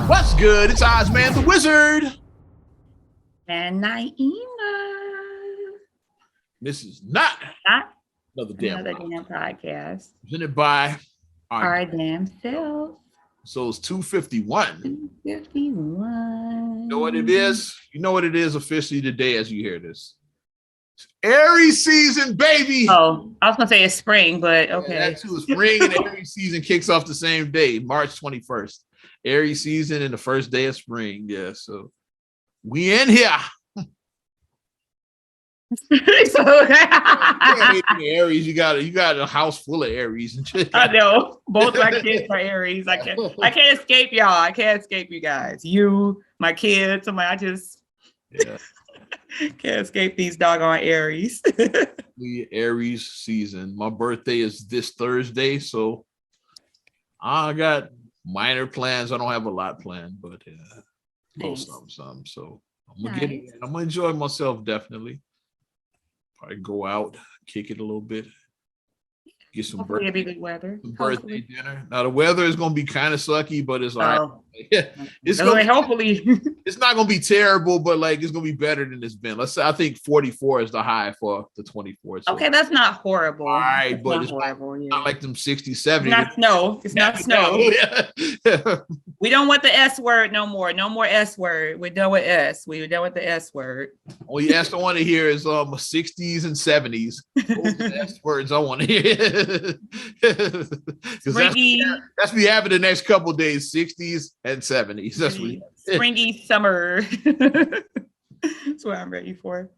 What's good? It's Ozman the Wizard. And Naima. This is not Not another damn another podcast. damn podcast. Presented by Our damn self. So it's 2:51. 251. You know what it is? You know what it is officially today as you hear this. It's Aries season, baby. Oh, I was gonna say it's spring, but okay. Yeah, that too. Spring and Aries season kicks off the same day, March 21st. Aries season and the first day of spring. Yeah, so we in here. Aries, you got a house full of Aries and shit. I know both my kids are Aries. I can't escape y'all. I can't escape you guys. You, my kids. I just can't escape these doggone Aries. The Aries season. My birthday is this Thursday, so I got minor plans. I don't have a lot planned, but nice. Some. So I'm gonna get it. I'm gonna enjoy myself definitely. Probably go out, kick it a little bit, get some birthday dinner. Now the weather is gonna be kind of sucky, but it's like it's gonna be, hopefully it's not gonna be terrible, but like it's gonna be better than it's been. Let's say I think 44 is the high for the 24th. So. Okay, that's not horrible. All right, but it's horrible, not like them 60, 70. It's not snow. It's not snow. We don't want the S word no more. No more S word. We're done with S. We're done with the S word. Oh yes, I want to hear is 60s and 70s. Those are the S words I want to hear. That's we have in the next couple of days, 60s and 70s. That's what springy summer. That's what I'm ready for.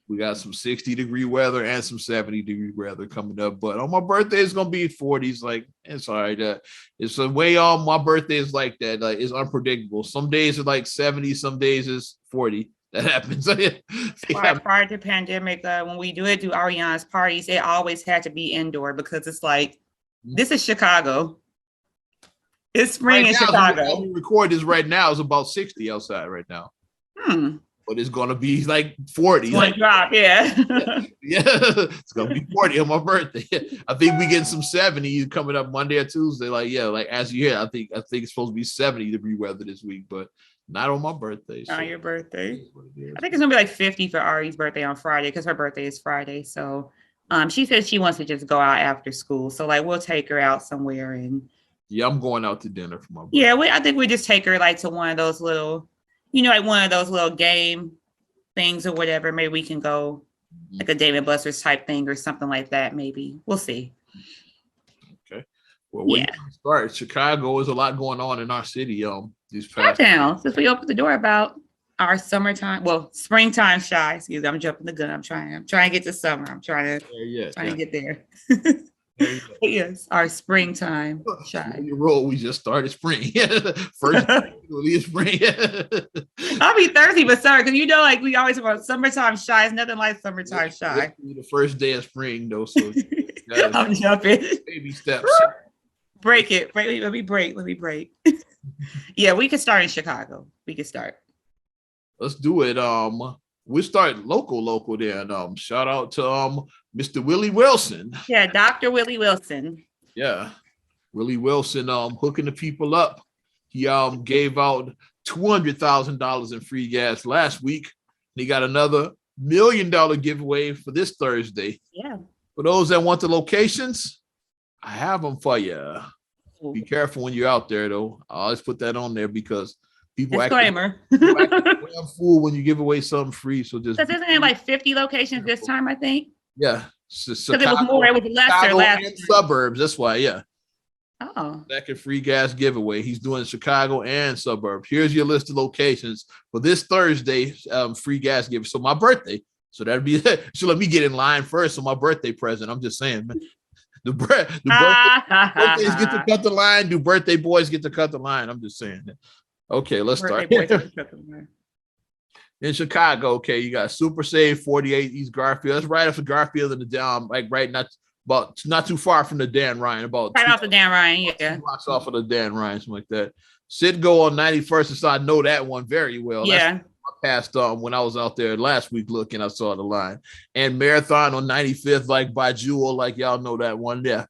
We got some 60-degree weather and some 70-degree weather coming up. But on my birthday, it's gonna be 40s. Like it's all right. It's the way on my birthday is like that. Like it's unpredictable. Some days are like 70, some days is 40. That happens. Prior to pandemic, when we do Ariana's parties, it always had to be indoor because it's like this is Chicago. It's spring in Chicago. We record this right now. It's about 60 outside right now. But it's gonna be like 40. It's gonna drop, yeah. It's gonna be 40 on my birthday. I think we get some 70 coming up Monday or Tuesday. Like as you hear, I think it's supposed to be 70-degree weather this week, but not on my birthday. On your birthday. I think it's gonna be like 50 for Ari's birthday on Friday because her birthday is Friday. So she says she wants to just go out after school. So like we'll take her out somewhere and I'm going out to dinner for my birthday. Yeah, I think we just take her like to one of those little, like one of those little game things or whatever. Maybe we can go like a Dave and Buster's type thing or something like that. Maybe we'll see. Okay. Well, we start. Chicago is a lot going on in our city. These past since we opened the door about our summertime, springtime shy. Excuse me, I'm jumping the gun. I'm trying to get to summer. I'm trying to get there. Yes, our springtime shy. We just started spring. First spring. I'll be thirsty, but sorry, because like we always talk about summertime shy. It's nothing like summertime shy. The first day of spring, though. So I'm jumping. Baby steps. Break it. Let me break. Yeah, we could start in Chicago. We could start. Let's do it. We'll start local then. Shout out to Mr. Willie Wilson. Yeah, Dr. Willie Wilson. Yeah. Willie Wilson hooking the people up. He gave out $200,000 in free gas last week. He got another $1 million giveaway for this Thursday. Yeah. For those that want the locations, I have them for you. Be careful when you're out there, though. I always put that on there because people disclaimer. I'm fool when you give away something free. So just isn't it like 50 locations this time, I think? Yeah. Because it was more, it was lesser last suburbs. That's why, yeah. Oh. Second free gas giveaway. He's doing Chicago and suburbs. Here's your list of locations for this Thursday, free gas giveaway. So my birthday. So that'd be so let me get in line first. So my birthday present. I'm just saying, man. The birthdays get to cut the line. Do birthday boys get to cut the line? I'm just saying that. Okay, let's start. In Chicago, okay, you got Super Save 48 East Garfield. That's right off of Garfield and the down, like right not too far from the Dan Ryan, about right off the Dan Ryan, yeah. Blocks off of the Dan Ryan, something like that. Citgo on 91st, so I know that one very well. Yeah. That's I passed when I was out there last week looking, I saw the line. And Marathon on 95th, like by Jewel, like y'all know that one, yeah.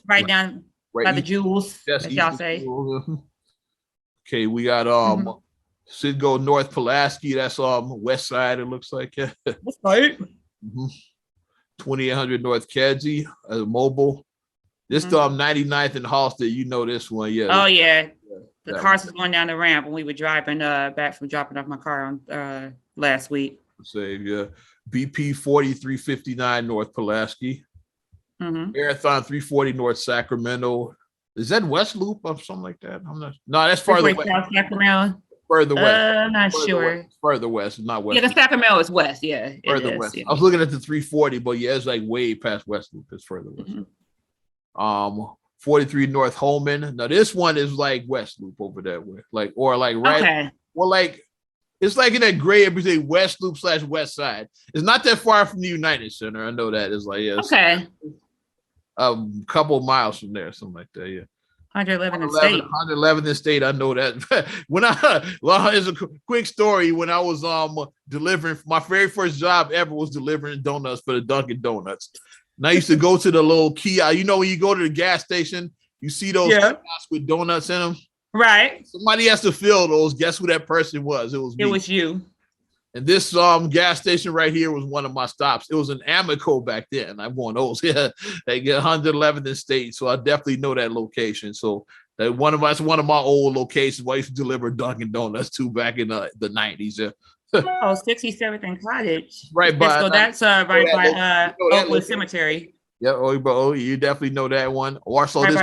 Right down by the jewels, as y'all say. Okay, we got Citgo North Pulaski. That's west side. It looks like. That's right. 2800 North Kedzie, mobile. This 99th and Halsted. You know this one, yeah. Oh yeah. The cars was going down the ramp when we were driving back from dropping off my car on last week. Save, yeah. BP 4359 North Pulaski. Marathon 340 North Sacramento. Is that West Loop or something like that? I'm not. No, that's farther west. South Sacramento. Further west. I'm not sure. West. Further west, not west. Yeah, the Sacramento is west. Yeah, further west. Yeah. I was looking at the 340, but yeah, it's like way past West Loop. It's further west. 43 North Holman. Now this one is like West Loop over that way, like right. Okay. Well, like it's like in that gray between West Loop / West Side. It's not that far from the United Center. I know that. It's like okay. A couple of miles from there, something like that. Yeah. 111th and State. 111th and State. I know that. When it's a quick story. When I was delivering, my very first job ever was delivering donuts for the Dunkin' Donuts. And I used to go to the little kiosk. You know, when you go to the gas station, you see those kiosks with donuts in them. Right. Somebody has to fill those. Guess who that person was? It was me. It was you. And this gas station right here was one of my stops. It was an Amico back then. I'm one of those. Yeah, they get 111th and State. So I definitely know that location. So that's one of my old locations where I used to deliver Dunkin' Donuts to back in the 90s. Yeah. 67th and Cottage. Right by. So that's right by Oakwood Cemetery. Yeah, you definitely know that one. Also, right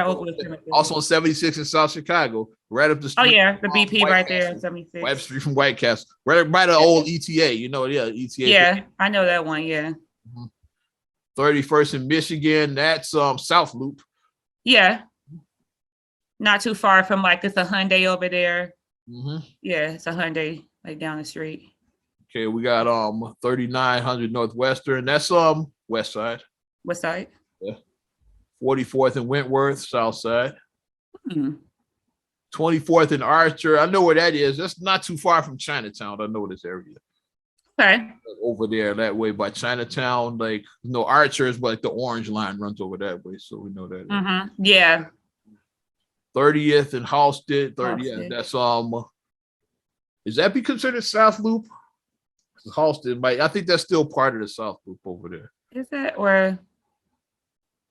also on 76 in South Chicago, right up the street. Oh yeah, the BP right there on 76. Right up the street from White Castle, right by the old ETA. You know, ETA. Yeah, I know that one. Yeah. 31st in Michigan. That's South Loop. Yeah. Not too far from it's a Hyundai over there. Yeah, it's a Hyundai like down the street. Okay, we got 3900 Northwestern. That's west side. West side? Yeah. 44th in Wentworth, south side. 24th in Archer. I know where that is. That's not too far from Chinatown. I know this area. Okay. Over there, that way by Chinatown. Archer is like the orange line runs over that way. So we know that. Yeah. 30th in Halsted. 30th. Yeah, that's is that be considered South Loop? Halsted, I think that's still part of the South Loop over there. Is that or?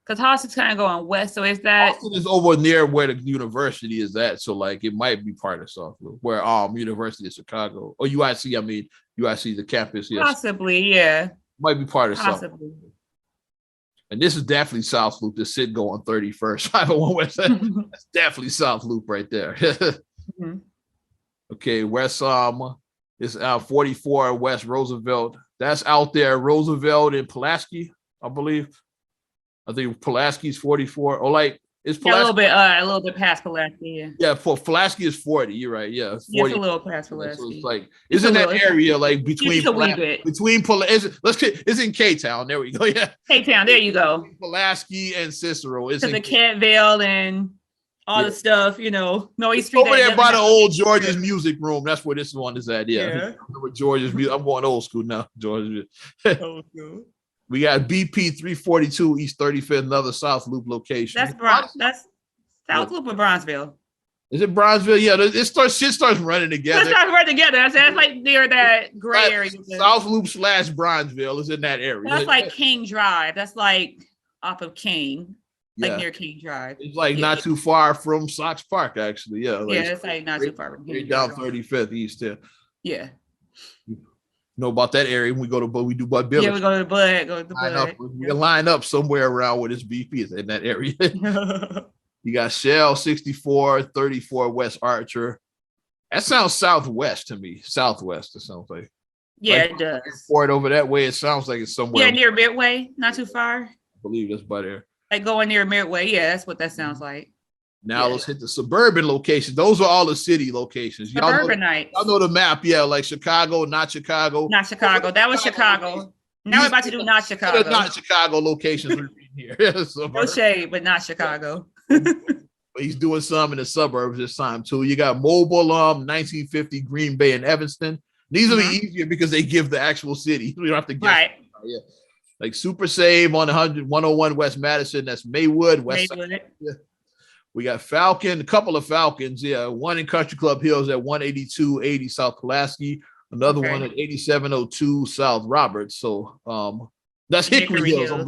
Because Halsted's kind of going west, so is that? Halsted is over near where the university is at, so it might be part of South Loop, where University of Chicago or UIC. I mean UIC, the campus. Yes, possibly, yeah, might be part of South Loop. And this is definitely South Loop. The Citgo on 31st, 501 West. That's definitely South Loop right there. Okay, West it's 44 West Roosevelt. That's out there, Roosevelt and Pulaski, I believe. I think Pulaski's 44, or it's Pulaski. A little bit past Pulaski. Yeah. Yeah, for Pulaski is 40. You're right. Yeah, it's 40. It's a little past Pulaski. So it's in that area, between it's in K-Town. There we go. Yeah, K-Town. There you go. Pulaski and Cicero. It's in the Cantville and all the stuff, Noe Street. Over there by the old George's Music Room. That's where this one is at. Yeah. With George's Music. I'm going old school now. George's. Old school. We got BP 342 East 35th, another South Loop location. That's South Loop or Bronzeville. Is it Bronzeville? Yeah, shit starts running together. It starts running together. That's near that gray area. South Loop / Bronzeville is in that area. That's like King Drive. That's off of King. Near King Drive. It's not too far from Sox Park, actually. Yeah. It's not too far from here. Down 35th East. Yeah. Know about that area when we go to Bud. We do Bud Village. Yeah, we go to the Bud. We line up somewhere around where this BP is in that area. You got Shell 64, 34 West Archer. That sounds southwest to me. Southwest, it sounds like. Yeah, it does. Forward over that way, it sounds like it's somewhere. Yeah, near Midway, not too far. I believe that's by there. Going near Midway. Yeah, that's what that sounds like. Now let's hit the suburban locations. Those are all the city locations. Suburbanites. Y'all know the map. Yeah, Chicago, not Chicago. Not Chicago. That was Chicago. Now we're about to do not Chicago. Not Chicago locations we're here. No shade, but not Chicago. He's doing some in the suburbs this time too. You got Mobile, 1950 Green Bay and Evanston. These will be easier because they give the actual city. We don't have to guess. Right. Yeah. Super Save on 101 West Madison. That's Maywood. West Side. Yeah. We got Falcon, a couple of Falcons. Yeah, one in Country Club Hills at 18280 South Pulaski. Another one at 8702 South Roberts. So that's Hickory Hills. I'm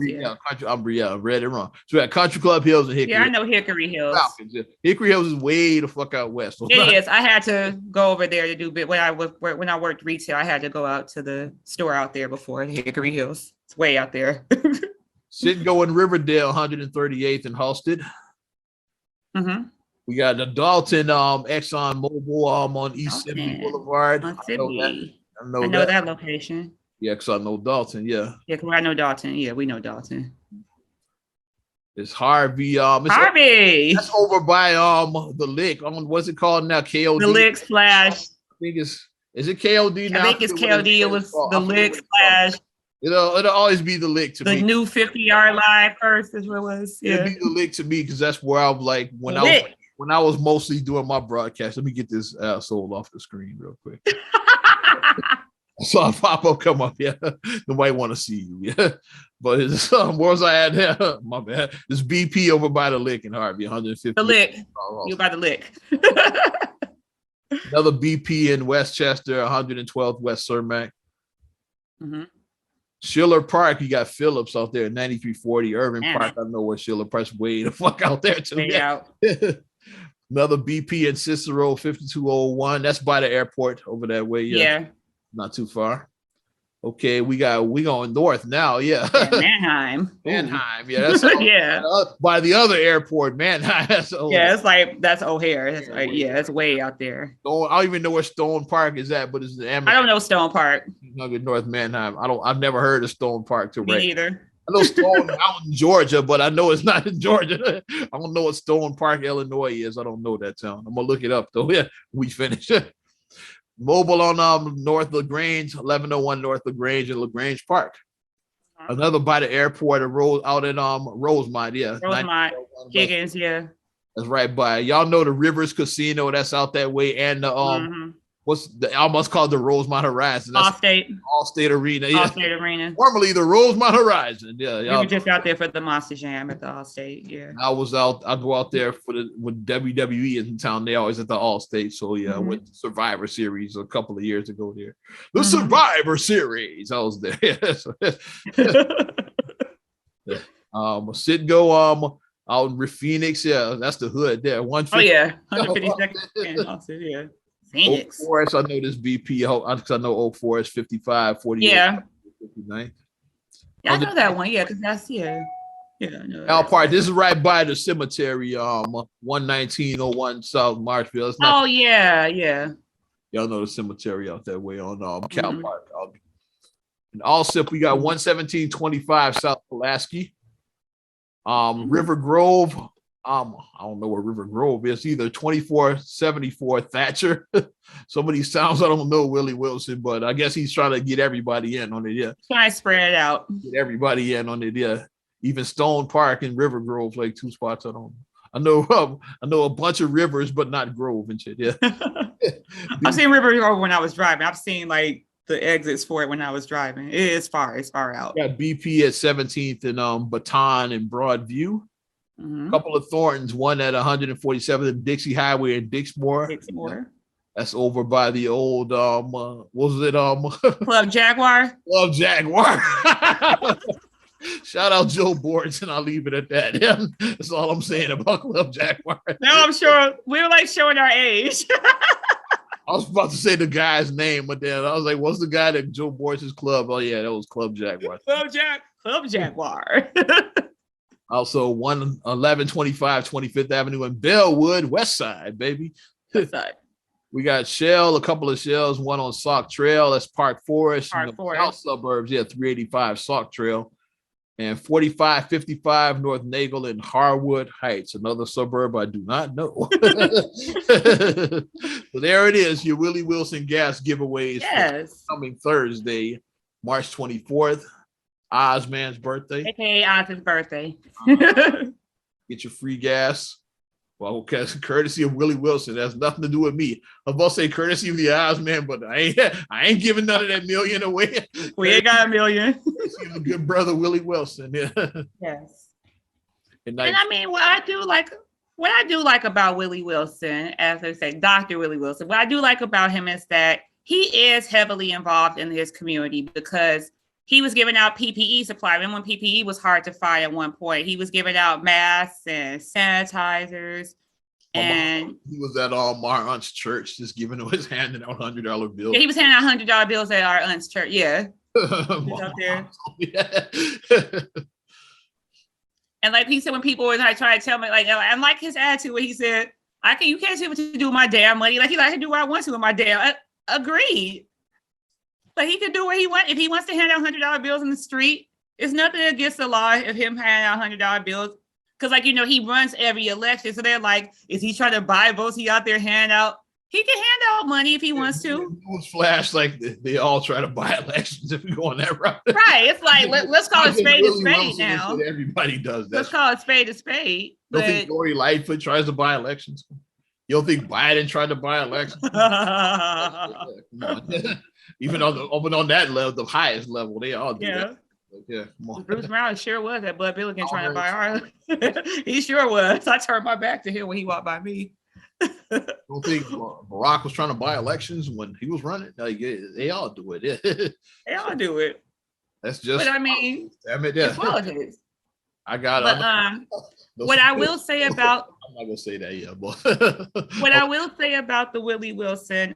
I read it wrong. So we got Country Club Hills and Hickory. Yeah, I know Hickory Hills. Falcons, yeah. Hickory Hills is way the fuck out west. So it is. I had to go over there to do bit when I worked retail. I had to go out to the store out there before Hickory Hills. It's way out there. Citgo in Riverdale, 138th and Halsted. Mm-hmm. We got the Dalton Exxon Mobil on East Sibley Boulevard. I know that location. Yeah, because I know Dalton. Yeah. Yeah, because I know Dalton. Yeah, we know Dalton. It's Harvey. Harvey. That's over by the Lick. What's it called now? KOD. The Lick slash. I think is it KOD now? I think it's KOD. It was the Lick slash. It'll always be the Lick to me. The new 50-yard line first is what it was. Yeah. It'll be the Lick to me because that's where I'm like when I was mostly doing my broadcast. Let me get this asshole off the screen real quick. So I pop up, come up, yeah. Nobody want to see you, yeah. But it's where was I at there? My bad. It's BP over by the Lick in Harvey, 150. The Lick. You by the Lick. Another BP in Westchester, 112th West Cermak. Mm-hmm. Schiller Park, you got Phillips out there, 9340 Irving Park. I know where Schiller Park's way the fuck out there too. Way out. Another BP in Cicero, 5201. That's by the airport over that way. Yeah. Not too far. Okay, we going north now. Yeah. Manheim. Manheim. Yeah. That's by the other airport, Manheim. That's O'Hare. That's right. Yeah, it's way out there. I don't even know where Stone Park is at, but it's the I don't know Stone Park. North Manheim. I've never heard of Stone Park to Me either. I know Stone out in Georgia, but I know it's not in Georgia. I don't know what Stone Park, Illinois is. I don't know that town. I'm gonna look it up though. Yeah, we finish. Mobile on North LaGrange, 1101 North LaGrange and LaGrange Park. Another by the airport out in Rosemont, yeah. Rosemont, Higgins, yeah. That's right by. Y'all know the Rivers Casino that's out that way, and the I almost called the Rosemont Horizon. That's Allstate Arena. Yeah. Allstate Arena. Formerly the Rosemont Horizon. Yeah. You were just out there for the Monster Jam at the Allstate. Yeah. I go out there when WWE is in town. They always at the Allstate. So yeah, I went to Survivor Series a couple of years ago there. The Survivor Series. I was there. Citgo out in Phoenix. Yeah, that's the hood there. 150. Oh yeah, 152nd. Austin, yeah. Phoenix. Oak Forest, I know this BP. I know Oak Forest 55, 48. Yeah. 59. Yeah, I know that one. Yeah, because that's Yeah, I know Al Park. This is right by the cemetery. 11901 South Marshville. Yeah. Y'all know the cemetery out that way on Cal Park. And also we got 11725 South Pulaski. River Grove. I don't know where River Grove is either. 2474 Thatcher. Some of these towns I don't know Willie Wilson, but I guess he's trying to get everybody in on it. Yeah, trying to spread it out. Get everybody in on it. Yeah, even Stone Park and River Grove, like two spots. I know a bunch of rivers, but not Grove and shit. Yeah, I've seen River Grove when I was driving. I've seen like the exits for it when I was driving. It is far. It's far out. Got BP at 17th and Baton and Broadview. A couple of Thorntons, one at 147th Dixie Highway in Dixmoor. That's over by the old what was it? Club Jaguar. Club Jaguar. Shout out Joe Boards, and I'll leave it at that. That's all I'm saying about Club Jaguar. Now I'm sure we were like showing our age. I was about to say the guy's name, but then I was like, what's the guy that Joe Boards' club? Oh yeah, that was Club Jaguar. Club Jaguar. Also, 1125 25th Avenue in Bellwood, West Side, baby. West Side. We got Shell, a couple of Shells, one on Sauk Trail. That's Park Forest. South suburbs, 385 Sauk Trail. And 4555 North Nagel in Harwood Heights, another suburb I do not know. So there it is, your Willie Wilson gas giveaways. Yes. Coming Thursday, March 24th. Ozman's birthday. AKA Oz's birthday. Get your free gas. Well, courtesy of Willie Wilson. That's nothing to do with me. I was about to say courtesy of the Ozman, but I ain't giving none of that million away. We ain't got a million. He's a good brother, Willie Wilson. Yeah. Yes. And I mean, what I do, like what I do like about Willie Wilson, as they say, Dr. Willie Wilson, what I do like about him is that he is heavily involved in his community because he was giving out PPE supply. Remember when PPE was hard to find at one point? He was giving out masks and sanitizers. And he was at my aunt's church, just giving his handing out $100 bills. Yeah, he was handing out $100 bills at our aunt's church. Yeah. Out there. And like he said, when people were like trying to tell me, like, I like his attitude when he said, you can't say what to do with my damn money. Like, I can do what I want to with my damn. Agreed. But he can do what he wants. If he wants to hand out $100 bills in the street, it's nothing against the law of him handing out $100 bills. Because, like, he runs every election. So they're like, is he trying to buy votes? He out there hand out. He can hand out money if he wants to. Flash like they all try to buy elections if we go on that route. Right. It's like, let's call it spade a spade now. Everybody does that. Let's call it spade a spade. You don't think Lori Lightfoot tries to buy elections? You don't think Biden tried to buy elections? Even on that level, the highest level, they all do that. Yeah, Bruce Brown sure was at Bud Billiken trying to buy our. He sure was. I turned my back to him when he walked by me. Don't think Barack was trying to buy elections when he was running? Like, they all do it. They all do it. That's just. But I mean, it's politics. I got it. But what I will say about. I'm not gonna say that yet, but. What I will say about the Willie Wilson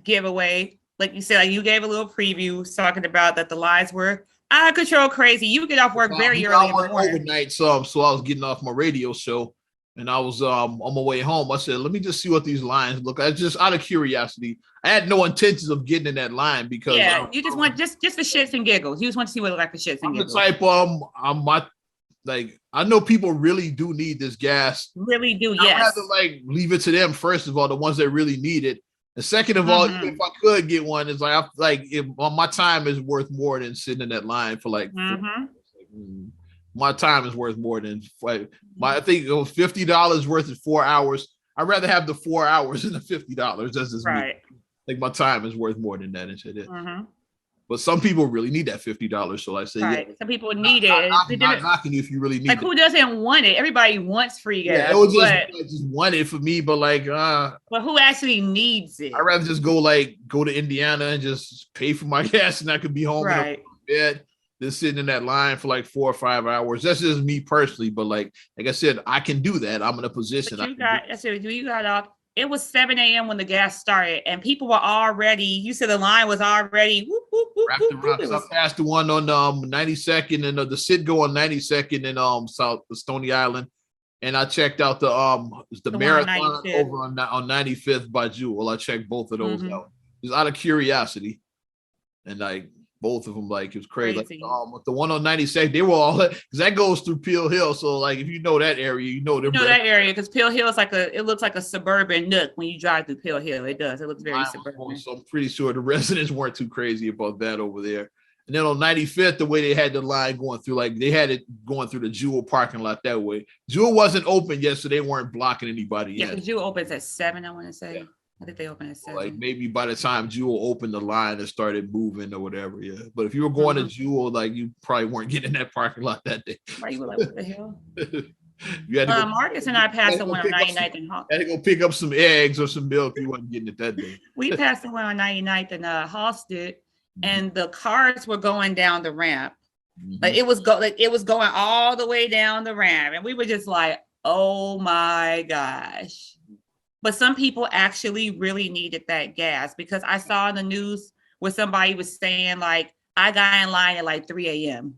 giveaway, like you said, like you gave a little preview talking about that the lines were out of control, crazy. You get off work very early in the morning. Overnight, so I was getting off my radio show. And I was on my way home. I said, let me just see what these lines look like. Just out of curiosity. I had no intentions of getting in that line because you just want just for shits and giggles. You just want to see what it like for shits and giggles. The type I know people really do need this gas. Really do, yes. I'd rather leave it to them, first of all, the ones that really need it. And second of all, if I could get one, it's if my time is worth more than sitting in that line for my time is worth more than I think it was $50 worth of 4 hours. I'd rather have the 4 hours than the $50. That's just right. Like my time is worth more than that and shit. But some people really need that $50. So I say, right. Some people need it. I'm not knocking you if you really need it. Who doesn't want it? Everybody wants free gas. It was just want it for me, but but who actually needs it? I'd rather just go to Indiana and just pay for my gas, and I could be home in bed. Just sitting in that line for 4 or 5 hours. That's just me personally, but like I said, I can do that. I'm in a position. It was 7 a.m. when the gas started, and people were already. You said the line was already I passed the one on 92nd and the Citgo on 92nd and South Stony Island, and I checked out the marathon over on 95th by Jewel. I checked both of those out just out of curiosity, and both of them, it was crazy. The one on 92nd, they were all because that goes through Peel Hill. So if you know that area, you know that area because Peel Hill is it looks like a suburban nook when you drive through Peel Hill. It does. It looks very suburban. So I'm pretty sure the residents weren't too crazy about that over there. And then on 95th, the way they had the line going through, they had it going through the Jewel parking lot that way. Jewel wasn't open yet, so they weren't blocking anybody yet. Yeah, Jewel opens at 7, I want to say. Yeah. I think they opened at 7. Maybe by the time Jewel opened the line and started moving or whatever, yeah. But if you were going to Jewel, you probably weren't getting in that parking lot that day. Right, you were like, what the hell? You had to Marcus and I passed the one on 99th and Halsted. Had to go pick up some eggs or some milk. You wasn't getting it that day. We passed the one on 99th and Halsted, and the cars were going down the ramp. It was going all the way down the ramp, and we were just like, oh my gosh. But some people actually really needed that gas because I saw in the news where somebody was saying I got in line at 3 a.m.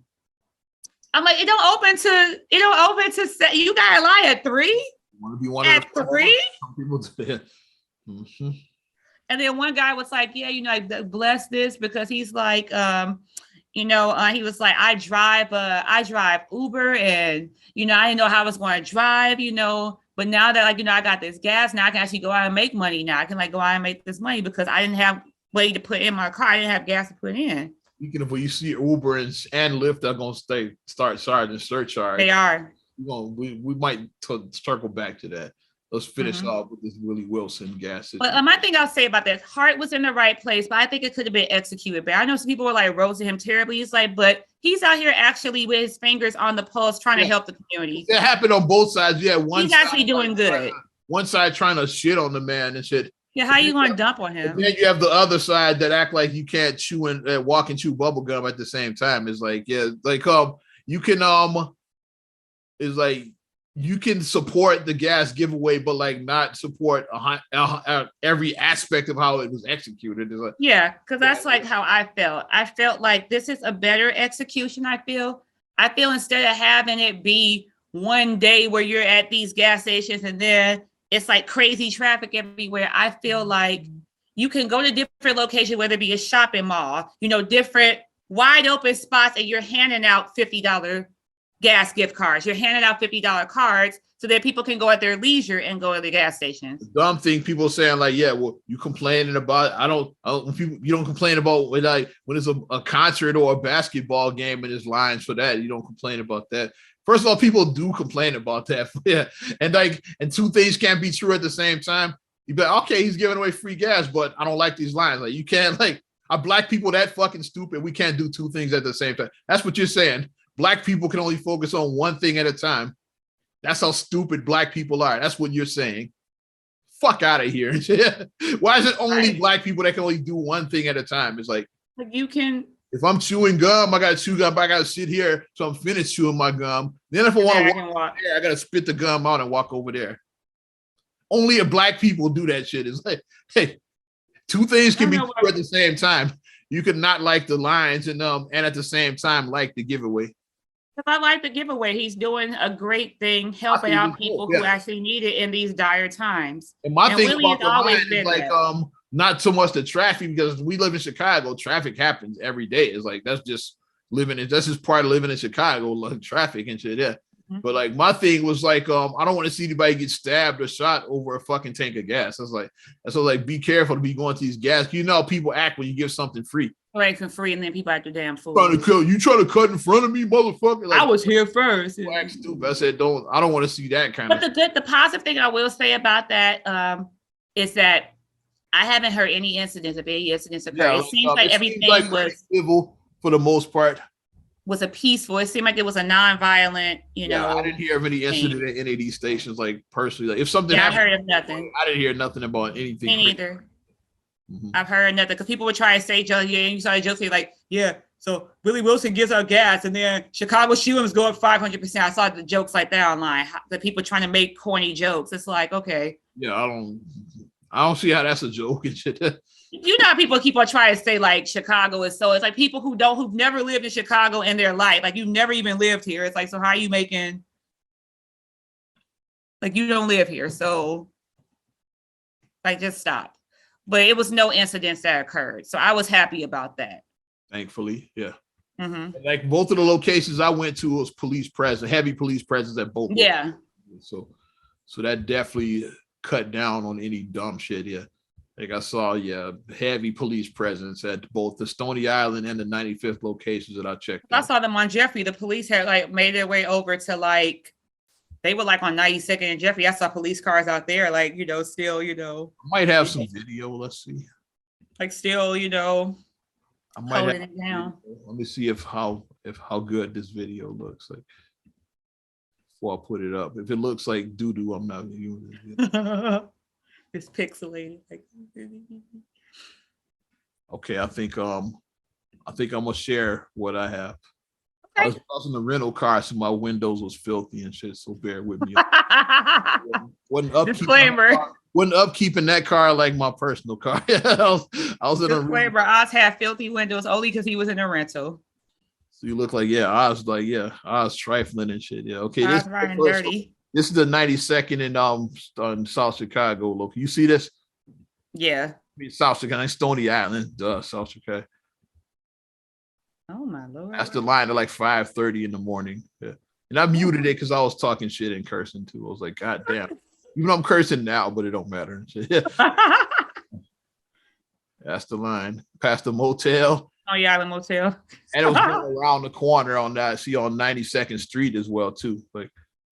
I'm like, it don't open to say you got in line at 3? Want to be one at of 3? Some people do. And then one guy was like, yeah, I bless this because he's like, he was like, I drive Uber and, I didn't know how I was going to drive, but now that, I got this gas, now I can actually go out and make money now. I can go out and make this money because I didn't have way to put in my car. I didn't have gas to put in. Speaking of when you see Uber and Lyft are going to start charging surcharge. They are. We might circle back to that. Let's finish off with this Willie Wilson gas situation. But my thing I'll say about this, Hart was in the right place, but I think it could have been executed better. I know some people were roasting him terribly. It's but He's out here actually with his fingers on the pulse, trying to help the community. It happened on both sides. Yeah, he's actually doing good. One side trying to shit on the man and shit. Yeah, how you going to dump on him? Then you have the other side that act like you can't chew and walk and chew bubble gum at the same time. It's like, yeah, like you can it's like you can support the gas giveaway, but like not support every aspect of how it was executed. Like, yeah, because that's like how I felt. I felt like this is a better execution. I feel instead of having it be one day where you're at these gas stations and then it's like crazy traffic everywhere. I feel like you can go to different locations, whether it be a shopping mall, different wide open spots, and you're handing out $50 gas gift cards. You're handing out $50 cards so that people can go at their leisure and go to the gas stations. The dumb thing, people saying like, yeah, well, you complaining about, you don't complain about when it's a concert or a basketball game and there's lines for that. You don't complain about that. First of all, people do complain about that. Yeah. And two things can't be true at the same time. You be like, okay, he's giving away free gas, but I don't like these lines. Like, you can't, like, are black people that fucking stupid? We can't do two things at the same time. That's what you're saying. Black people can only focus on one thing at a time. That's how stupid black people are. That's what you're saying. Fuck out of here. Why is it only black people that can only do one thing at a time? It's like you can. If I'm chewing gum, I got to chew gum. I got to sit here so I'm finished chewing my gum. Then if I want to walk there, I got to spit the gum out and walk over there. Only if black people do that shit. It's like, hey, two things can be true at the same time. You could not like the lines and at the same time like the giveaway. If I like the giveaway, he's doing a great thing, helping out people who actually need it in these dire times. And my thing about the line is like not so much the traffic, because we live in Chicago, traffic happens every day. It's like that's just part of living in Chicago, like traffic and shit. Yeah. Mm-hmm. But like my thing was like, I don't want to see anybody get stabbed or shot over a fucking tank of gas. That's like be careful to be going to these gas. You know how people act when you give something free. Right, for free, and then people act the damn fool. You trying to cut in front of me, motherfucker? Like, I was here first. Act stupid. I said, I don't want to see that kind of. But the positive thing I will say about that is that I haven't heard any incidents of any incidents occur. Yeah, it seems like everything was civil for the most part. Was a peaceful. It seemed like it was a non-violent, I didn't hear of any incident at any of these stations. Like personally, like if something happened, I heard of nothing. I didn't hear nothing about anything. Me neither. Mm-hmm. I've heard nothing because people would try to say, and you saw Joe say like, so Willie Wilson gives out gas, and then Chicago shootings go up 500%. I saw the jokes like that online. The people trying to make corny jokes. It's like, okay. Yeah, I don't see how that's a joke and shit. You know how people keep on trying to say like Chicago is so. It's like people who've never lived in Chicago in their life. Like you've never even lived here. It's like, so how are you making? Like you don't live here, so like just stop. But it was no incidents that occurred. So I was happy about that. Thankfully, yeah. Mm-hmm. Like both of the locations I went to was police presence, heavy police presence at both. Yeah. So that definitely cut down on any dumb shit. Yeah. Like I saw, heavy police presence at both the Stony Island and the 95th locations that I checked. I saw them on Jeffrey. The police had like made their way over to like, they were like on 92nd and Jeffrey. I saw police cars out there, like, still, I might have some video. Let's see. Like still, I might holding it down. Let me see how good this video looks like before I put it up. If it looks like doo-doo, I'm not using it. It's pixelated. Okay, I think I'm gonna share what I have. Okay. I was in the rental car, so my windows was filthy and shit. So bear with me. Wasn't upkeeping that car like my personal car. I was in a disclaimer. Oz had filthy windows only because he was in a rental. So you look like I was trifling and shit. Yeah, okay. This riding dirty. This is the 92nd in South Chicago. Look, you see this? Yeah. South Chicago, Stony Island, South Chicago. Oh my Lord. That's the line at like 5:30 in the morning. Yeah. And I muted it because I was talking shit and cursing too. I was like, God damn. Even though I'm cursing now, but it don't matter. That's the line. Past the motel. Oh yeah, the motel. And it was going around the corner on 92nd Street as well too. Like,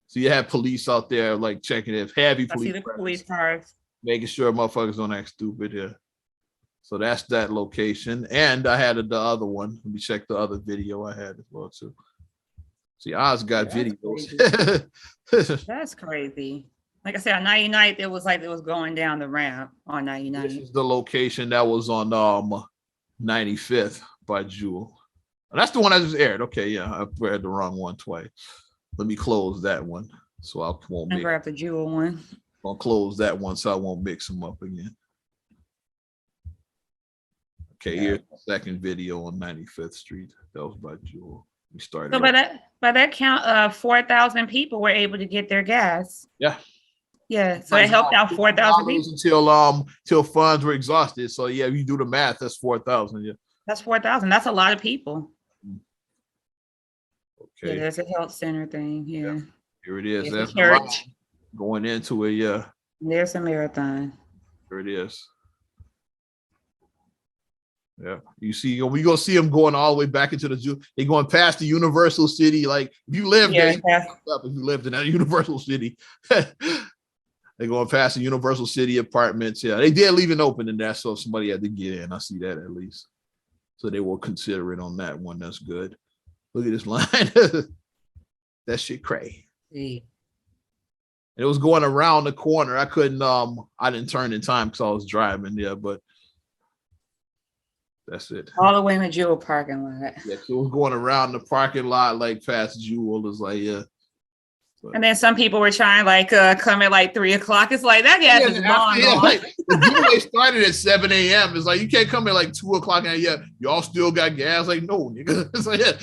so you have police out there like checking if heavy police. I see the police cars. Making sure motherfuckers don't act stupid. Yeah. So that's that location. And I had the other one. Let me check the other video I had as well too. See, Oz got videos. That's crazy. Like I said, on 99th, it was like it was going down the ramp on 99th. This is the location that was on 95th by Jewel. That's the one I just aired. Okay, yeah, I read the wrong one twice. Let me close that one so I won't and grab the Jewel one. I'll close that one so I won't mix them up again. Okay, here's the second video on 95th Street. That was by Jewel. We started. So by that count, 4,000 people were able to get their gas. Yeah. Yeah, so it helped out 4,000 people until funds were exhausted. So yeah, if you do the math, that's 4,000. Yeah, that's 4,000. That's a lot of people. Okay, yeah, there's a health center thing. Yeah, here it is. There's That's church going into it. Yeah, there's a marathon. Here it is. Yeah, you see, we gonna see them going all the way back into the zoo. They going past the Universal City. Like if you live there, if you lived in that Universal City. They're going past the Universal City apartments. Yeah, they did leave it open in there, so if somebody had to get in. I see that at least. So they will consider it on that one. That's good. Look at this line. That shit cray. See. It was going around the corner. I didn't turn in time because I was driving. Yeah, but that's it. All the way in the Jewel parking lot. Yeah, so it was going around the parking lot, like past Jewel. It's like, yeah. And then some people were trying come at like 3 o'clock. It's like that gas is long. Like, the giveaway started at 7 a.m. It's like you can't come at like 2 o'clock and y'all still got gas. Like, no, nigga. It's like, yeah.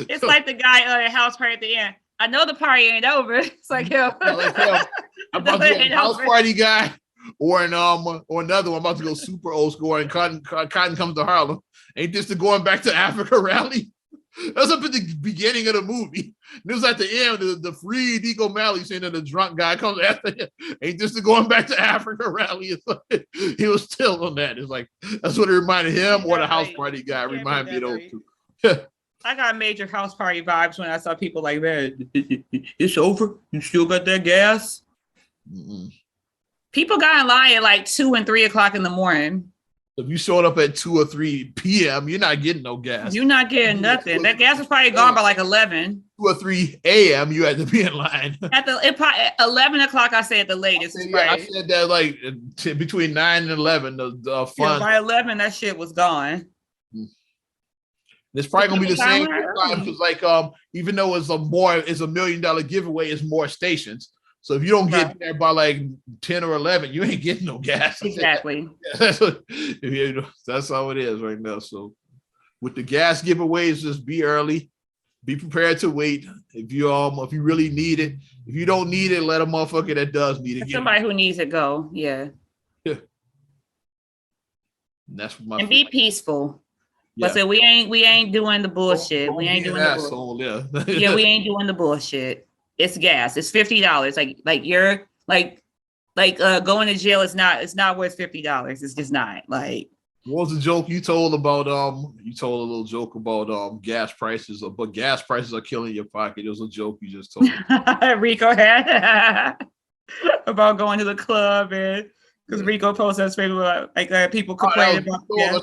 It's like the guy at the house party at the end. I know the party ain't over. It's like, yo. I'm about to be a house party guy or another one. I'm about to go super old school and Cotton comes to Harlem. Ain't this the going back to Africa rally? That was up at the beginning of the movie. And it was at the end, the free Nico Malley saying that the drunk guy comes after him. Ain't this the going back to Africa rally? It's like, he was still on that. It's like, that's what it reminded him or the house party guy. Reminded me of those two. I got major house party vibes when I saw people like that. It's over. You still got that gas? Mm-mm. People got in line at like 2 and 3 o'clock in the morning. If you showed up at 2 or 3 p.m., you're not getting no gas. You're not getting nothing. That gas was probably gone by like 11. 2 or 3 a.m., you had to be in line. At 11 o'clock, I say at the latest. I said that like between 9 and 11, the fun. Yeah, by 11, that shit was gone. It's probably gonna be the same time because, like, even though it's a $1 million giveaway, it's more stations. So if you don't get there by like 10 or 11, you ain't getting no gas. Exactly. That's how it is right now. So with the gas giveaways, just be early, be prepared to wait. If you really need it, if you don't need it, let a motherfucker that does need it. Somebody who needs it go. Yeah. And that's what be peaceful. Yeah. But so we ain't doing the bullshit. We ain't doing the bullshit. Yeah, we ain't doing the bullshit. It's gas. It's $50. Like you're going to jail. It's not worth $50. It's just not. Like, what was the joke you told about? You told a little joke about gas prices, but gas prices are killing your pocket. It was a joke you just told. Rico had about going to the club and because Rico posted his favorite people complaining about gas.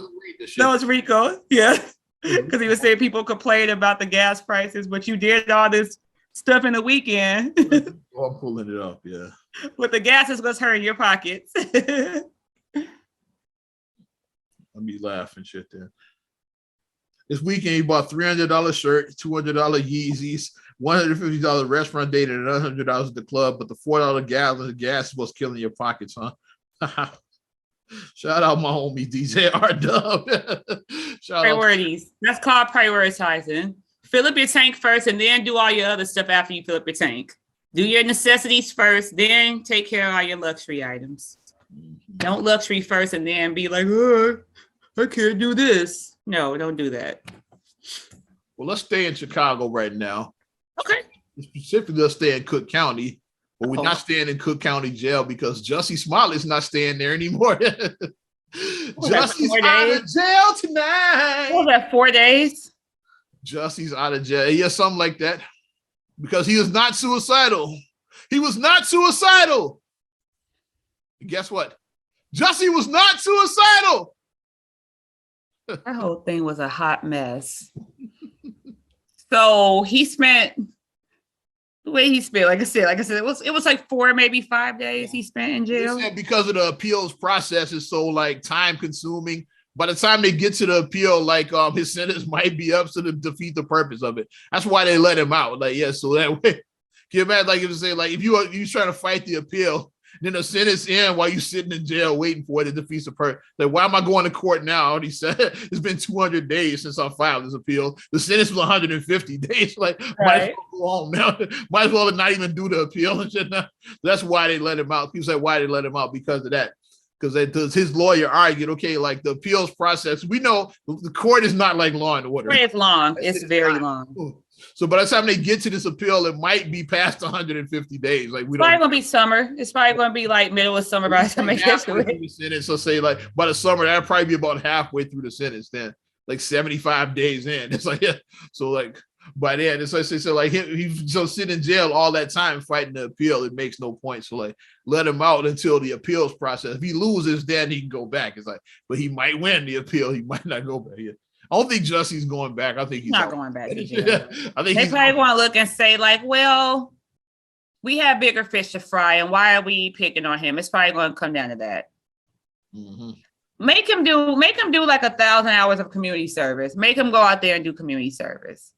That was Rico. Yeah, because he was saying people complain about the gas prices, but you did all this stuff in the weekend. I'm pulling it up, yeah. But the gas is what's hurting your pockets. Let me laugh and shit there. This weekend, he bought $300 shirt, $200 Yeezys, $150 restaurant date, and $100 at the club. But the $4 gallon of gas is what's killing your pockets, huh? Shout out my homie DJ R Dub. Priorities. That's called prioritizing. Fill up your tank first and then do all your other stuff after you fill up your tank. Do your necessities first, then take care of all your luxury items. Don't luxury first and then be like, oh, I can't do this. No, don't do that. Well, let's stay in Chicago right now. Okay. Specifically, let's stay in Cook County. But we're not staying in Cook County jail because Jussie Smollett's not staying there anymore. Jussie's out of jail tonight. What was that, 4 days? Jussie's out of jail. Yeah, something like that. Because he is not suicidal. He was not suicidal. And guess what? Jussie was not suicidal. That whole thing was a hot mess. So he spent the way he spent, like I said, it was like 4, maybe 5 days he spent in jail. Because of the appeals process is so like time consuming. By the time they get to the appeal, like his sentence might be up to defeat the purpose of it. That's why they let him out. Like, yeah, so that way, can you imagine, like, if you say, like, if you trying to fight the appeal, then the sentence in while you sitting in jail waiting for it to defeat the purpose. Like, why am I going to court now? I already said it's been 200 days since I filed this appeal. The sentence was 150 days. Like, might as well go home now. Might as well not even do the appeal and shit now. That's why they let him out. People say, why they let him out? Because of that. Because his lawyer argued, okay, like the appeals process, we know the court is not like Law and Order. It's long. It's very long. So by the time they get to this appeal, it might be past 150 days. Like it's probably gonna be summer. It's probably gonna be like middle of summer by the time they get to it. So say like by the summer, that'll probably be about halfway through the sentence. Then like 75 days in, it's like, yeah. So like by then, it's like, so like he's so sitting in jail all that time fighting the appeal. It makes no point. So like let him out until the appeals process. If he loses, then he can go back. It's like, but he might win the appeal. He might not go back. Yeah. I don't think Jussie's going back. I think he's not going back. I think they probably want to look and say like, well, we have bigger fish to fry, and why are we picking on him? It's probably going to come down to that. Mm-hmm. Make him do like 1,000 hours of community service. Make him go out there and do community service.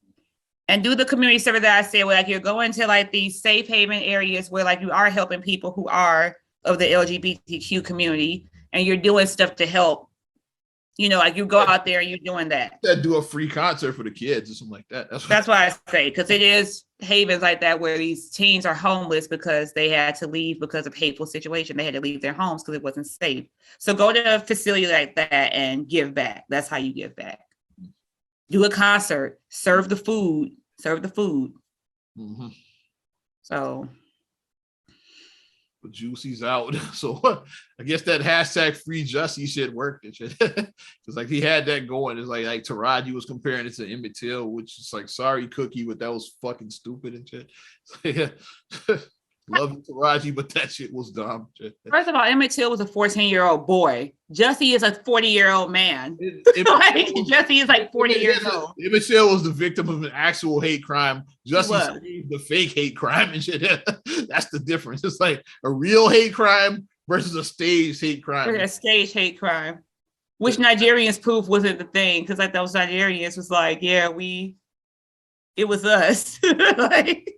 And do the community service that I said, where like you're going to like these safe haven areas where like you are helping people who are of the LGBTQ community, and you're doing stuff to help. You know, like you go out there and you're doing that. Do a free concert for the kids or something like that. That's why I say, because it is havens like that where these teens are homeless because they had to leave because of hateful situation. They had to leave their homes because it wasn't safe. So go to a facility like that and give back. That's how you give back. Do a concert, serve the food. Mm-hmm. So. But Juicie's out. So I guess that hashtag free Jussie shit worked and shit. Because like he had that going. It's like Taraji was comparing it to Emmett Till, which is like, sorry, Cookie, but that was fucking stupid and shit. So, yeah. Love you, Taraji, but that shit was dumb. First of all, Emmett Till was a 14-year-old boy. Jussie is a 40-year-old man. Jussie is like 40 years old. Emmett Till was the victim of an actual hate crime. Jussie the fake hate crime and shit. That's the difference. It's like a real hate crime versus a staged hate crime. A staged hate crime, which Nigerians proof wasn't the thing, because like those Nigerians was like, yeah, it was us. Like.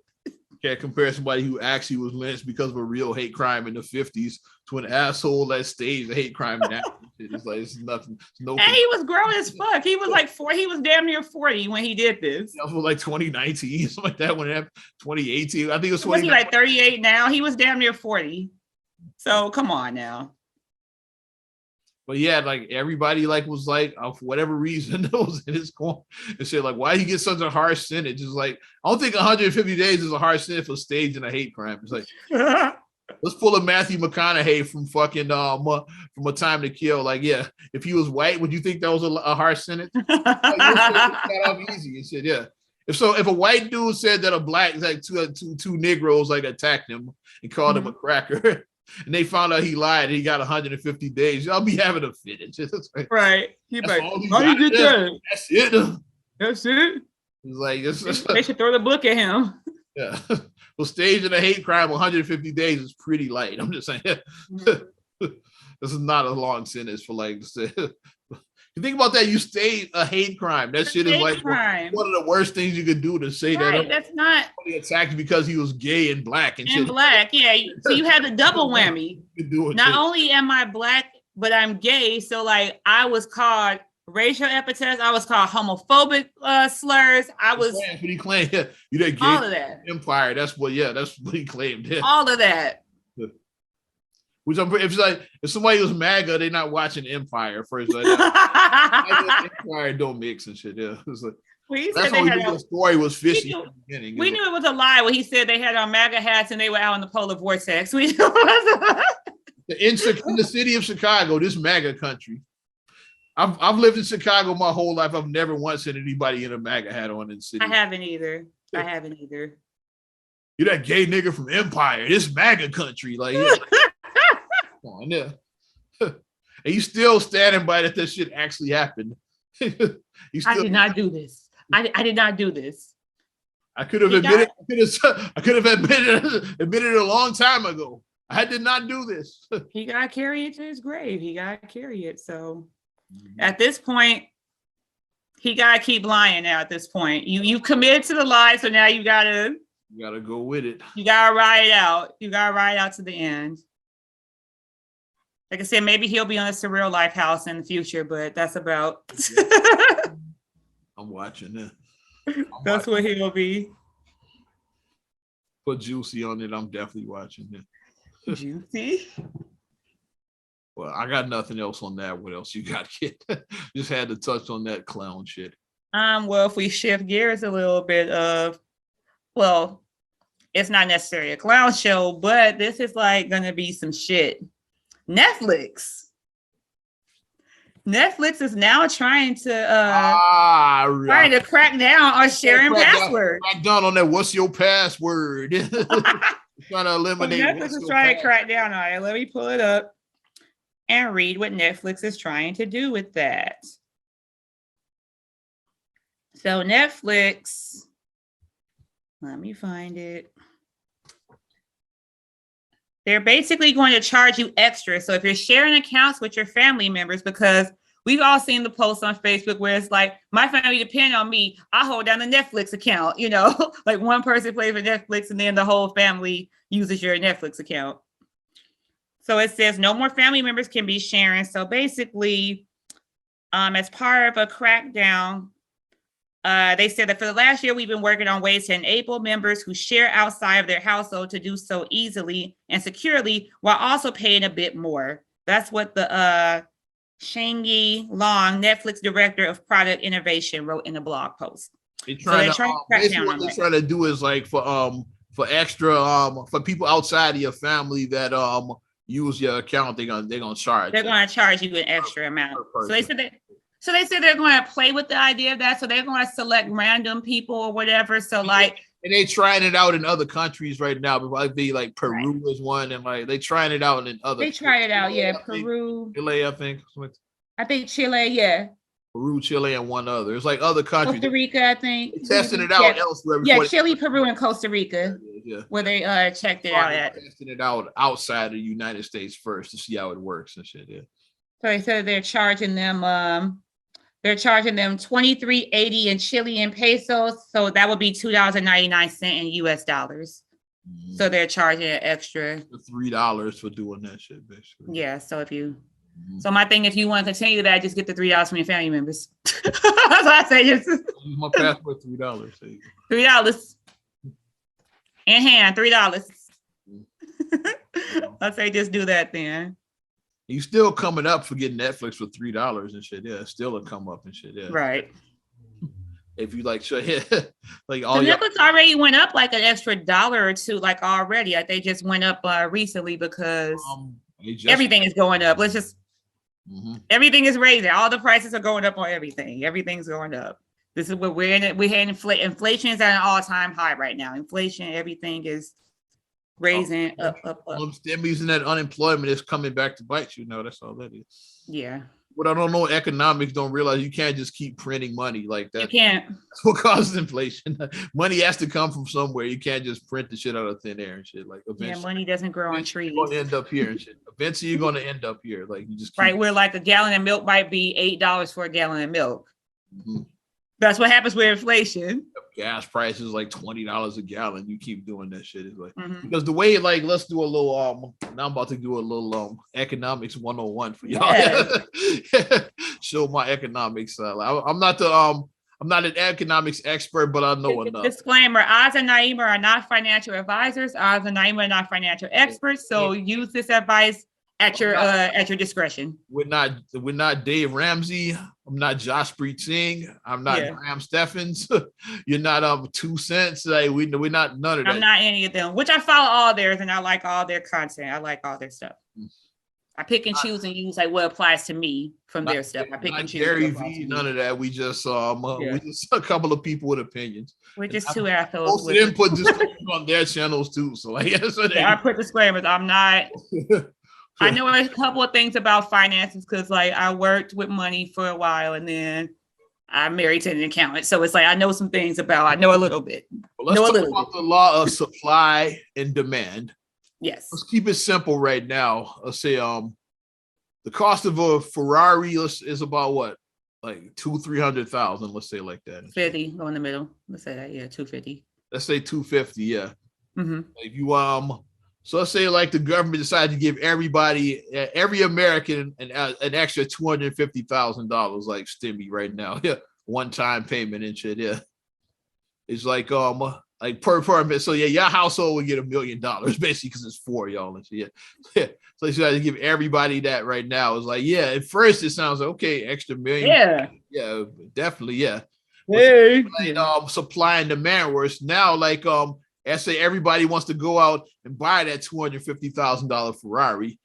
Can't compare somebody who actually was lynched because of a real hate crime in the 50s to an asshole that staged a hate crime now. It's like, it's nothing. It's no. And he was grown as fuck. He was like 4. He was damn near 40 when he did this. That was like 2019, something like that. When it happened, 2018. I think it was. Was he like 38 now? He was damn near 40. So come on now. But yeah, like everybody like was like, for whatever reason, that was in his corner and said like, why he get such a harsh sentence? It's like, I don't think 150 days is a harsh sentence for staging a hate crime. It's like, let's pull a Matthew McConaughey from fucking from A Time to Kill. Like, yeah, if he was white, would you think that was a harsh sentence? Like, got off easy and said, yeah. If a white dude said that a black, like two Negroes like attacked him and called him a cracker. And they found out he lied and he got 150 days. Y'all be having a fit. It's just like, right. He's like, how you get that? That's it. That's it. He's like, they should throw the book at him. Yeah. Well, staging a hate crime 150 days is pretty light. I'm just saying. This is not a long sentence for like, you think about that, you staged a hate crime. That shit is like one of the worst things you could do to say that. That's not. He attacked because he was gay and black and shit. Black, yeah. So you have the double whammy. Not only am I black, but I'm gay. So like I was called racial epithets. I was called homophobic slurs. I was. That's what he claimed. Yeah. You that gay all of that. Empire. That's what he claimed. Yeah. All of that. Which if somebody was MAGA, they're not watching Empire first. Like, Empire don't mix and shit. Yeah, it's like, that's how the story was fishy. We knew it was a lie when he said they had on MAGA hats and they were out in the polar vortex. In the city of Chicago, this MAGA country. I've lived in Chicago my whole life. I've never once seen anybody in a MAGA hat on in the city. I haven't either. You're that gay nigga from Empire. This MAGA country, like. Yeah. On, yeah. And he's still standing by that this shit actually happened. I did not do this. I did not do this. I could have admitted. I could have admitted it a long time ago. I did not do this. He got to carry it to his grave. He got to carry it. So at this point, he got to keep lying now at this point. You committed to the lie, so now you got to go with it. You got to ride it out. You got to ride out to the end. Like I said, maybe he'll be on a surreal life house in the future, but that's about. I'm watching it. That's what he'll be. Put Juicy on it. I'm definitely watching it. Juicy? Well, I got nothing else on that. What else you got, kid? Just had to touch on that clown shit. Well, if we shift gears a little bit it's not necessarily a clown show, but this is like gonna be some shit. Netflix is now trying to crack down on sharing passwords. Crack down on that. What's your password? Trying to eliminate. Netflix is trying to crack down on it. Let me pull it up and read what Netflix is trying to do with that. So Netflix, let me find it. They're basically going to charge you extra. So if you're sharing accounts with your family members, because we've all seen the posts on Facebook where it's like, my family depend on me. I hold down the Netflix account, like one person plays for Netflix and then the whole family uses your Netflix account. So it says no more family members can be sharing. So basically, as part of a crackdown, they said that for the last year, we've been working on ways to enable members who share outside of their household to do so easily and securely while also paying a bit more. That's what the Shang-Yi Long, Netflix director of product innovation, wrote in a blog post. They're trying to crack down on what they're trying to do is like for extra for people outside of your family that use your account, they're gonna charge. They're gonna charge you an extra amount. So they said they're going to play with the idea of that. So they're going to select random people or whatever. So like, and they trying it out in other countries right now. But like be like Peru is one, and like they trying it out in other. They tried it out, yeah. Peru, Chile, I think. I think Chile, yeah. Peru, Chile, and one other. It's like other countries. Costa Rica, I think. Testing it out elsewhere. Yeah, Chile, Peru, and Costa Rica. Yeah. Where they checked it out at. Testing it out outside of the United States first to see how it works and shit. Yeah. So they said they're charging them. They're charging them $23.80 in Chilean pesos, so that would be $2.99 in US dollars. Mm-hmm. So they're charging an extra $3 for doing that shit, basically. Yeah. So so my thing, if you want to continue that, just get the $3 from your family members. That's what I say. Just my password $3. $3 in hand, $3. I say just do that then. You still coming up for getting Netflix for $3 and shit. Yeah, still a come up and shit. Yeah, right. If you like, sure, yeah, like all Netflix already went up like an extra $1 or $2, like already. Like they just went up recently because everything is going up. Let's just everything is raising. All the prices are going up on everything. Everything's going up. This is what we're in. We're in inflation is at an all-time high right now. Inflation, everything is raising up. Them using that unemployment is coming back to bite you. That's all that is. Yeah. What I don't know, economics don't realize you can't just keep printing money like that. You can't. That's what causes inflation. Money has to come from somewhere. You can't just print the shit out of thin air and shit. Like eventually, money doesn't grow on trees. You're gonna end up here and shit. Eventually, you're gonna end up here. Like you just right where like a gallon of milk might be $8 for a gallon of milk. Mm-hmm. That's what happens with inflation. Gas prices like $20 a gallon. You keep doing that shit. It's like because the way like let's do a little now I'm about to do a little economics 101 for y'all. Yeah. Show my economics. I'm not an economics expert, but I know enough. Disclaimer: Oz and Naima are not financial advisors. Oz and Naima are not financial experts. So use this advice at your discretion. We're not Dave Ramsey. I'm not Josh Singh. I'm not Graham Steffens. You're not 2 cents. Like we're not none of that. I'm not any of them. Which I follow all theirs and I like all their content. I like all their stuff. I pick and choose and use like what applies to me from their stuff. I pick and choose. Gary V, none of that. We just we just a couple of people with opinions. We're just two assholes. Most of them put disclaimers on their channels too. So like I put disclaimers. I'm not. I know a couple of things about finances because like I worked with money for a while and then I'm married to an accountant. So it's like I know some things about, I know a little bit. Well, let's talk about the law of supply and demand. Yes. Let's keep it simple right now. Let's say the cost of a Ferrari is about what? Like 200,000-300,000, let's say like that. 50, go in the middle. Let's say that, yeah, 250. Let's say 250, yeah. Mm-hmm. If you so let's say like the government decided to give everybody, every American, an extra $250,000 like stimmy right now, yeah, one-time payment and shit, yeah. It's like per permit. So yeah, your household would get $1 million basically because it's 4 y'all and shit. Yeah. So you got to give everybody that right now. It's like, yeah, at first it sounds like okay, extra million. Yeah. Yeah, definitely, yeah. Hey. Supply and demand works now, like I say everybody wants to go out and buy that $250,000 Ferrari.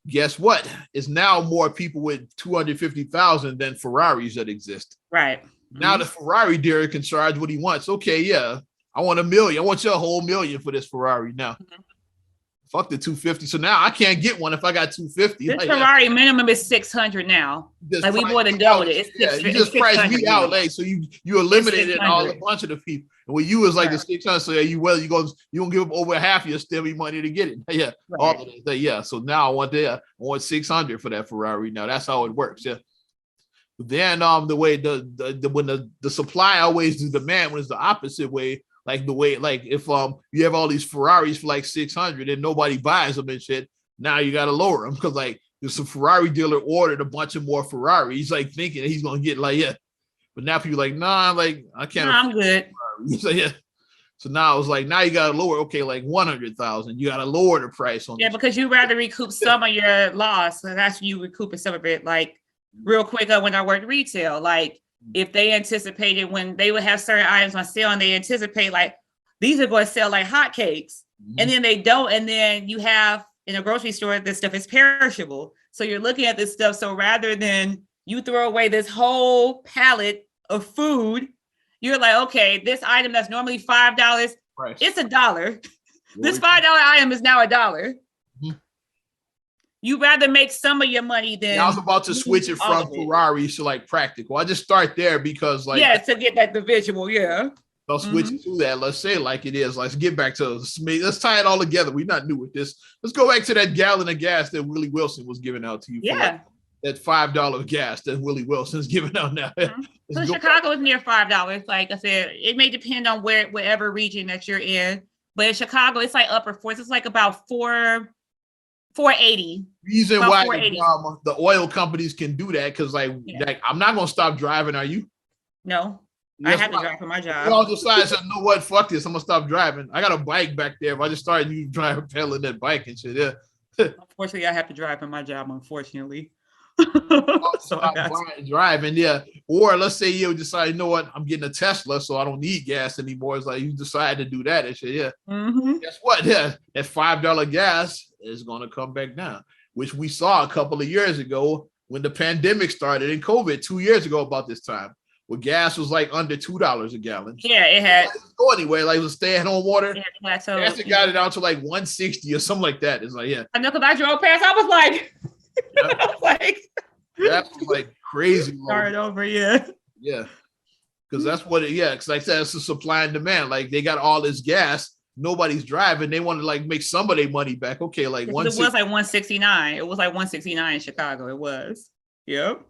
Guess what? It's now more people with 250,000 than Ferraris that exist. Right. Now the Ferrari dealer can charge what he wants. Okay, yeah, I want $1 million. I want you a whole $1 million for this Ferrari now. Fuck the 250. So now I can't get one if I got 250. This Ferrari minimum is 600 now. Like we more than doubled it. You just priced me out, like so you eliminated a bunch of the people. And when you was like the 600, so yeah, you gonna give up over half your stimmy money to get it. Yeah, all of that. Yeah. So now I want 600 for that Ferrari. Now that's how it works. Yeah. Then the way when the supply always do demand when it's the opposite way. Like the way, like if you have all these Ferraris for like 600 and nobody buys them and shit, now you got to lower them because like there's a Ferrari dealer ordered a bunch of more Ferraris, like thinking he's gonna get like but now people like nah, like I can't. Nah, I'm good. So yeah, so now it's like now you got to lower, okay, like 100,000. You got to lower the price on. Yeah, because you rather recoup some of your loss, so that's you recouping some of it. Like real quick, when I worked retail, like. If they anticipated when they would have certain items on sale and they anticipate like these are going to sell like hotcakes and then they don't. And then you have in a grocery store, this stuff is perishable. So you're looking at this stuff. So rather than you throw away this whole pallet of food, you're like, okay, this item that's normally $5, it's $1. This $5 item is now $1. You rather make some of your money than. I was about to switch it from Ferrari to like practical. I just start there because like to get that the visual, yeah. I'll switch it to that. Let's say like it is. Let's get back to let's tie it all together. We're not new with this. Let's go back to that gallon of gas that Willie Wilson was giving out to you. Yeah. That $5 gas that Willie Wilson's giving out now. So Chicago is near $5. Like I said, it may depend on wherever region that you're in, but in Chicago it's like upper fours. It's like about 480. Reason why the oil companies can do that because like I'm not gonna stop driving. Are you? No, I have to drive for my job. You all decide, you know what? Fuck this. I'm gonna stop driving. I got a bike back there. If I just started you driving, pedaling that bike and shit, yeah. Unfortunately, I have to drive for my job. Unfortunately. So driving, yeah. Or let's say you decide, you know what? I'm getting a Tesla, so I don't need gas anymore. It's like you decide to do that and shit, yeah. Guess what? Yeah, that $5 gas is going to come back down, which we saw a couple of years ago when the pandemic started in COVID 2 years ago about this time, where gas was like under $2 a gallon. Yeah, it had. Go anyway, like it was stay-at-home water. Yeah, gas got it down to like 160 or something like that. It's like, yeah. I know because I drove past. I was like, I was like, that was like crazy. Start over, yeah. Yeah, because that's what it. Yeah, because like I said, it's a supply and demand. Like they got all this gas. Nobody's driving. They want to like make some of their money back. Okay, like it was like 169. It was like 169 in Chicago. It was. Yep.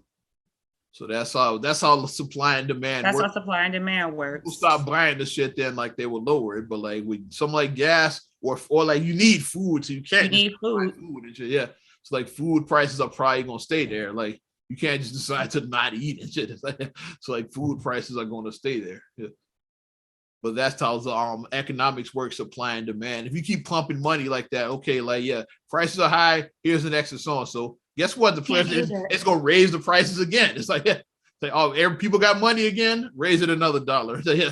So that's how the supply and demand. That's how supply and demand works. People stop buying the shit, then like they will lower it. But like with something like gas or like you need food, so you can't. You need food and shit. Yeah. So like food prices are probably gonna stay there. Like you can't just decide to not eat and shit. So like food prices are gonna stay there. Yeah. But that's how the economics work, supply and demand. If you keep pumping money like that, okay, like yeah, prices are high. Here's an extra song. So guess what? The president it's gonna raise the prices again. It's like people got money again, raise it another $1. So, yeah.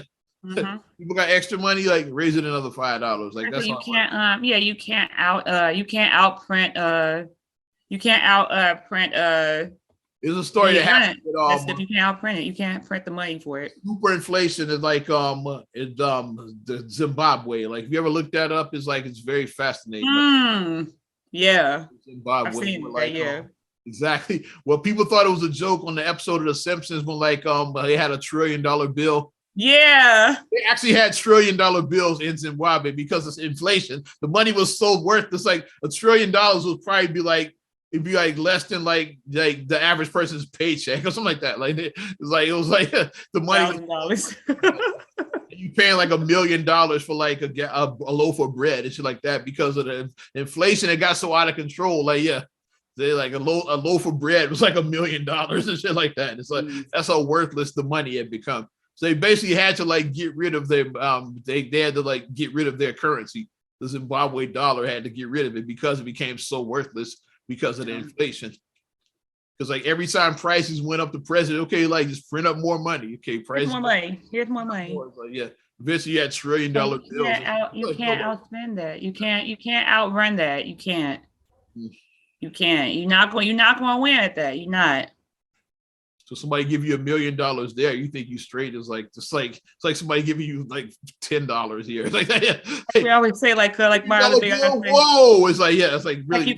People got extra money, like raise it another $5. Like that's you can't. You can't outprint. You can't outprint. It's a story that happened. If you can't outprint it, you can't print the money for it. Super inflation is like the Zimbabwe. Like if you ever looked that up, it's like it's very fascinating. Yeah. Bob I've with seen that, like yeah. exactly. Well, people thought it was a joke on the episode of The Simpsons when like they had $1 trillion bill. Yeah. They actually had $1 trillion bills in Zimbabwe because of inflation. The money was so worthless. Like $1 trillion would probably be like, it'd be like less than like the average person's paycheck or something like that. Like it was like the money was, you paying like $1 million for like a loaf of bread and shit like that because of the inflation. It got so out of control. Like they like a loaf of bread was like $1 million and shit like that. And it's like that's how worthless the money had become. So they basically had to like get rid of their they had to like get rid of their currency. The Zimbabwe dollar had to get rid of it because it became so worthless because of the inflation. Because like every time prices went up, the president, okay, like just print up more money. Okay, prices. Here's more money. Here's more money. Like, yeah, eventually you had $1 trillion bills. You can't outspend that. You can't outrun that. You can't. You can't. You're not going to win at that. You're not. So somebody give you $1 million there, you think you straight is like it's like somebody giving you like $10 here. Like we always say like my other thing. Whoa, it's like it's like really like you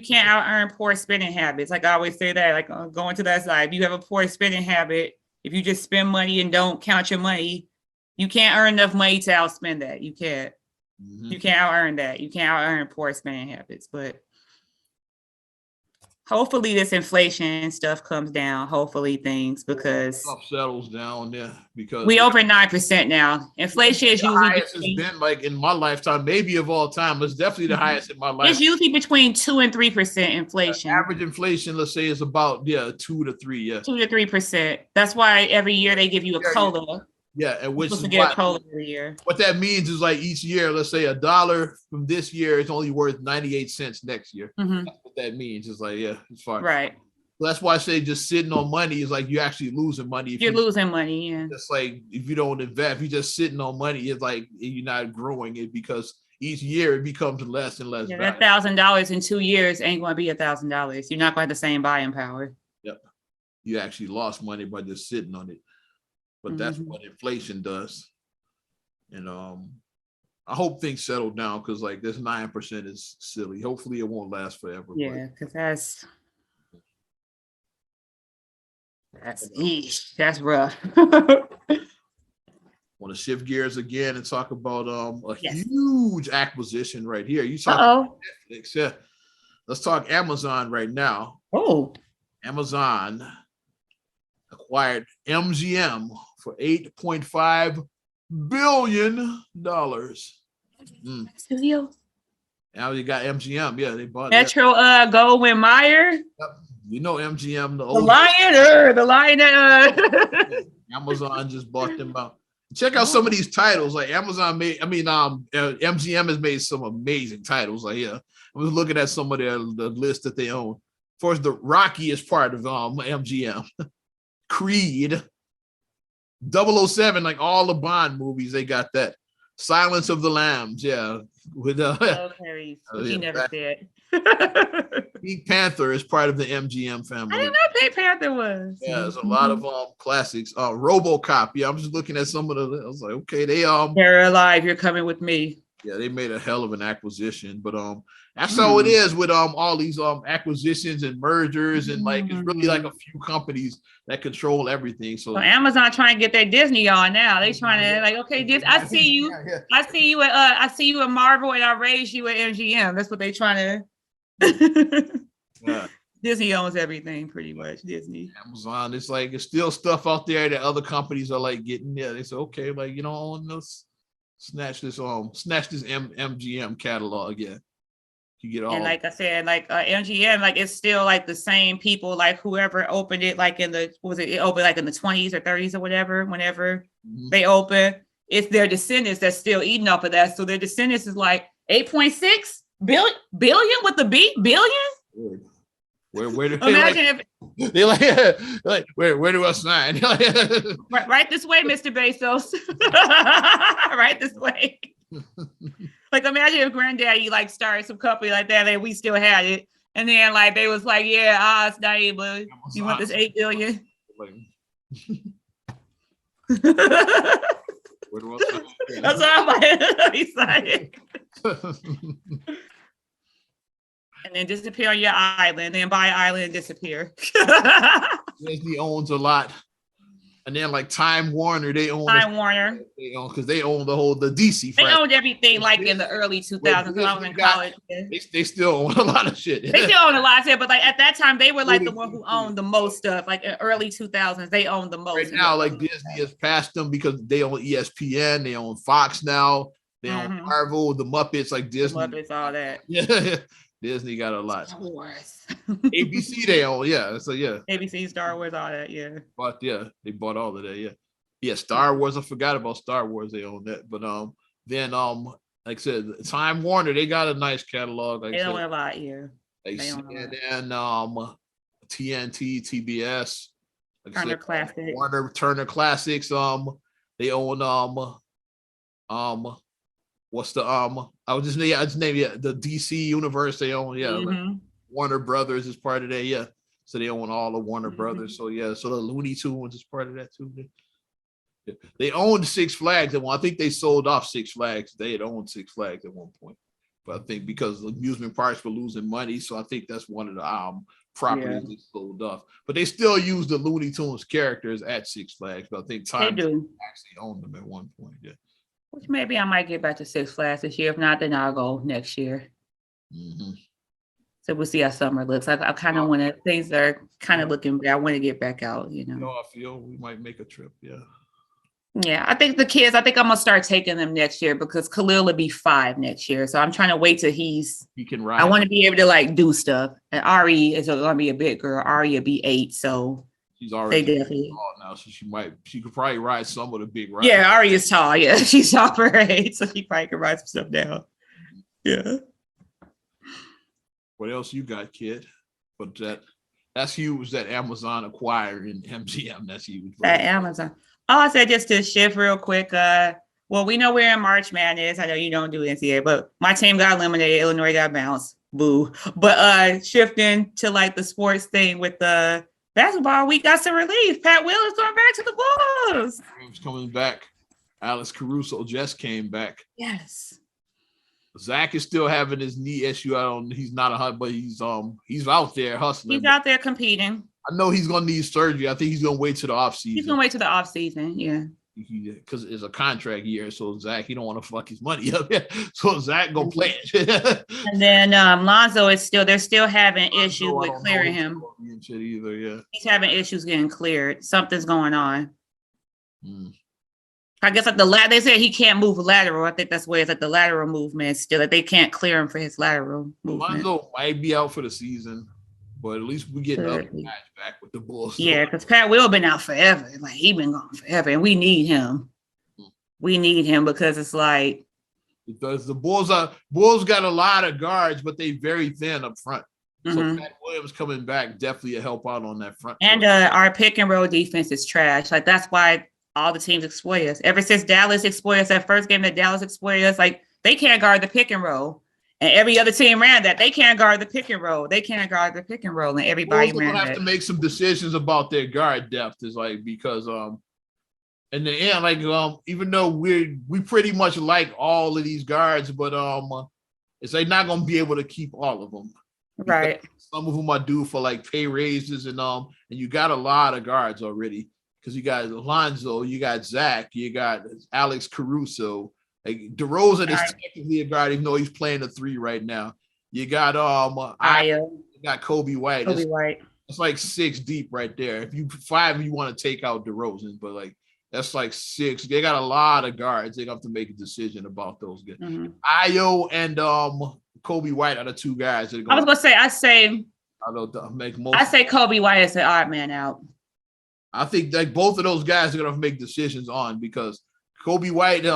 can't out earn poor spending habits. Like I always say that, like going to that side. If you have a poor spending habit, if you just spend money and don't count your money, you can't earn enough money to outspend that. You can't. You can't out earn that. You can't out earn poor spending habits, but hopefully this inflation stuff comes down. Hopefully things because stuff settles down. Yeah, because we over 9% now. Inflation is usually highest has been like in my lifetime, maybe of all time. It's definitely the highest in my life. It's usually between 2 and 3% inflation. Average inflation, let's say, is about 2 to 3. Yeah, 2 to 3%. That's why every year they give you a COLA. Yeah, and which is get a COLA every year. What that means is like each year, let's say $1 from this year is only worth 98 cents next year. That's what that means. It's like, it's fine. Right. So that's why I say just sitting on money is like you're actually losing money. If you're losing money, yeah. Just like if you don't invest, if you're just sitting on money, it's like you're not growing it because each year it becomes less and less. Yeah, that $1,000 in 2 years ain't going to be $1,000. You're not going to have the same buying power. Yep. You actually lost money by just sitting on it. But that's what inflation does. And I hope things settle down because like this 9% is silly. Hopefully it won't last forever. Yeah, because that's rough. Want to shift gears again and talk about a huge acquisition right here. You talk about Netflix. Yeah. Let's talk Amazon right now. Oh. Amazon acquired MGM for $8.5 billion. Studio. Now you got MGM. Yeah, they bought Metro Goldwyn Mayer. Yep. You know MGM, the lion. Amazon just bought them out. Check out some of these titles. Like MGM has made some amazing titles. Like I was looking at some of the list that they own. Of course, the Rocky is part of MGM. Creed, 007, like all the Bond movies, they got that. Silence of the Lambs, with Harry, he never said. Pink Panther is part of the MGM family. I didn't know Pink Panther was. Yeah, there's a lot of classics. RoboCop. Yeah, I'm just looking at some of the. I was like, okay, they They're alive. You're coming with me. Yeah, they made a hell of an acquisition, but that's how it is with all these acquisitions and mergers, and like it's really like a few companies that control everything. So Amazon trying to get their Disney on now. They trying to like, okay, I see you. I see you at Marvel, and I raised you at MGM. That's what they trying to. Disney owns everything pretty much. Disney. Amazon, it's still stuff out there that other companies are like getting. Yeah, they say, okay, like let's snatch this MGM catalog. Yeah. You get all, and like I said, like MGM, like it's still like the same people, like whoever opened it, like it opened like in the 20s or 30s or whatever, whenever they open, it's their descendants that's still eating off of that. So their descendants is like 8.6 billion with the B billion. Where do imagine they like where do I sign? right this way, Mr. Bezos. Right this way. Like imagine if Granddaddy like started some company like that and we still had it, and then like they was like, it's not able. You want this 8 billion? Where do I sign? That's what I'm like. He's like. And then disappear on your island, then buy an island and disappear. Disney owns a lot. And then like Time Warner, they own because they own the DC. They owned everything like in the early 2000s. When I was in college. They still own a lot of shit. They still own a lot of shit, but like at that time, they were like the one who owned the most stuff. Like in early 2000s, they owned the most. Right now, like Disney has passed them because they own ESPN, they own Fox now, they own Marvel, the Muppets, like Disney. The Muppets, all that. Yeah. Disney got a lot. Star Wars. ABC they own, yeah. So yeah. ABC, Star Wars, all that, yeah. But yeah, they bought all of that, yeah. Yeah, Star Wars. I forgot about Star Wars. They own that. But then like I said, Time Warner, they got a nice catalog. Like they own a lot, yeah. Like CNN, TNT, TBS, like Turner Classics. Turner Classics. They own what's the I was just name the DC universe they own, yeah. Like Warner Brothers is part of that, yeah. So they own all the Warner Brothers. So yeah, so the Looney Tunes is part of that too. They owned Six Flags at one. I think they sold off Six Flags. They had owned Six Flags at one point, but I think because the amusement parks were losing money, so I think that's one of the properties they sold off. But they still use the Looney Tunes characters at Six Flags. But I think Time actually owned them at one point. Yeah. Which maybe I might get back to Six Flags this year. If not, then I'll go next year. So we'll see how summer looks. I kind of want to. Things are kind of looking bad. I want to get back out. You know. I feel we might make a trip. Yeah. Yeah, I think the kids. I think I'm gonna start taking them next year because Khalil will be 5 next year. So I'm trying to wait till he can ride. I want to be able to like do stuff. And Ari is gonna be a big girl. Ari will be 8. So she's already definitely tall now, so she could probably ride some of the big rides. Yeah, Ari is tall. Yeah, she's tall for her age, so she probably can ride some stuff down. Yeah. What else you got, kid? But that's huge. That Amazon acquiring MGM. That's huge. That Amazon. Oh, I said just to shift real quick. Well, we know we're in March Madness. I know you don't do NCAA, but my team got eliminated. Illinois got bounced. Boo. But shifting to like the sports thing with the basketball, we got some relief. Pat Will is going back to the Bulls. He's coming back. Alex Caruso just came back. Yes. Zach is still having his knee issue. He's not but he's out there hustling. He's out there competing. I know he's gonna need surgery. I think he's gonna wait to the off season. He's gonna wait to the off season, yeah. Because it's a contract year, so Zach, he don't want to fuck his money up. So Zach gonna play it. And then Lonzo is they're still having issues with clearing him. Shit either, yeah. He's having issues getting cleared. Something's going on. I guess like they said he can't move lateral. I think that's where it's like the lateral movement still. Like they can't clear him for his lateral movement. Lonzo might be out for the season, but at least we get another match back with the Bulls. Yeah, because Pat Will been out forever. Like he been gone forever, and we need him. We need him because it's like because the Bulls got a lot of guards, but they very thin up front. So Pat Williams coming back definitely a help out on that front. And our pick and roll defense is trash. Like that's why all the teams exploit us. Ever since Dallas exploited us, that first game that Dallas exploited us, like they can't guard the pick and roll. And every other team ran that. They can't guard the pick and roll. They can't guard the pick and roll. And everybody ran that. Have to make some decisions about their guard depth is like because in the end, like even though we pretty much like all of these guards, but it's like not gonna be able to keep all of them. Right. Some of them are due for like pay raises and you got a lot of guards already. Because you got Alonzo, you got Zach, you got Alex Caruso. Like DeRozan is technically a guard, even though he's playing the 3 right now. You got you got Kobe White. It's like 6 deep right there. If you 5, you want to take out DeRozan, but like that's like 6. They got a lot of guards. They have to make a decision about those guys. Ayo and Kobe White are the 2 guys. I was gonna say, I say Kobe White is the odd man out. I think like both of those guys are gonna make decisions on because Kobe White, he's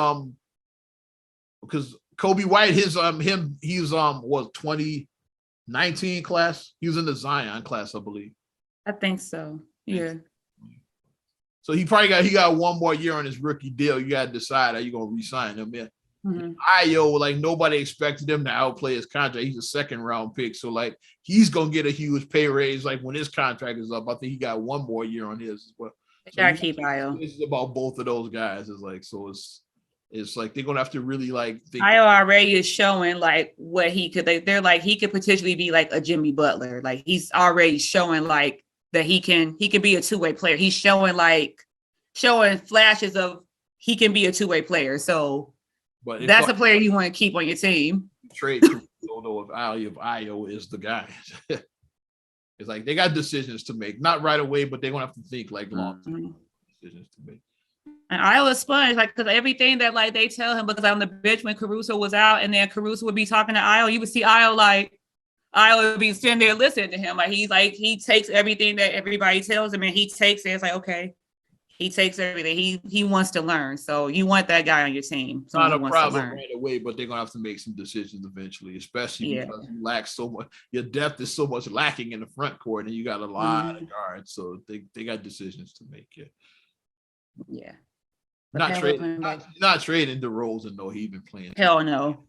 was 2019 class. He was in the Zion class, I believe. I think so. Yeah. So he got 1 more year on his rookie deal. You got to decide how you gonna re-sign him. Yeah. Ayo, like nobody expected him to outplay his contract. He's a 2nd round pick, so like he's gonna get a huge pay raise. Like when his contract is up, I think he got 1 more year on his as well. Gotta keep Ayo. This is about both of those guys. It's like so it's It's like they're gonna have to really like think. Io already is showing like what he could. They're like he could potentially be like a Jimmy Butler. Like he's already showing like that he can be a two-way player. He's showing flashes of he can be a two-way player. So but that's a player you want to keep on your team. Trade don't know if Io is the guy. It's like they got decisions to make, not right away, but they're gonna have to think like long-term decisions to make. And Io is sponge, like because everything that like they tell him, because on the bench when Caruso was out, and then Caruso would be talking to Io, you would see Io would be sitting there listening to him. Like he takes everything that everybody tells him, and he takes it. It's like okay, he takes everything. He wants to learn. So you want that guy on your team. Not a problem right away, but they're gonna have to make some decisions eventually, especially because you lack so much. Your depth is so much lacking in the front court, and you got a lot of guards. So they got decisions to make. Yeah. Not trading DeRozan though. He's been playing. Hell no.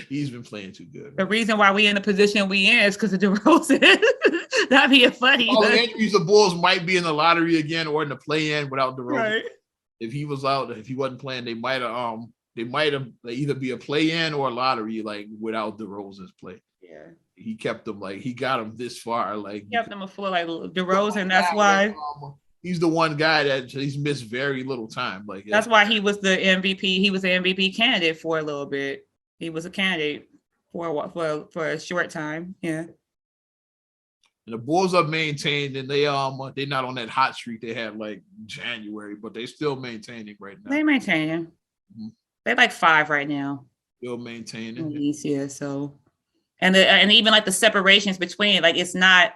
He's been playing too good. The reason why we in the position we in is because of DeRozan. That'd be funny. All the injuries, the Bulls might be in the lottery again or in the play-in without DeRozan. Right. If he was out, if he wasn't playing, they might have either be a play-in or a lottery like without DeRozan's play. Yeah. He kept them like he got them this far. Like he kept them afloat like DeRozan. That's why. He's the one guy that he's missed very little time. Like that's why he was the MVP. He was the MVP candidate for a little bit. He was a candidate for a short time. Yeah. And the Bulls are maintained, and they're not on that hot streak they had like January, but they still maintaining right now. They maintaining. Mm-hmm. They're like 5 right now. Still maintaining. At least, yeah. So, and even like the separations between like it's not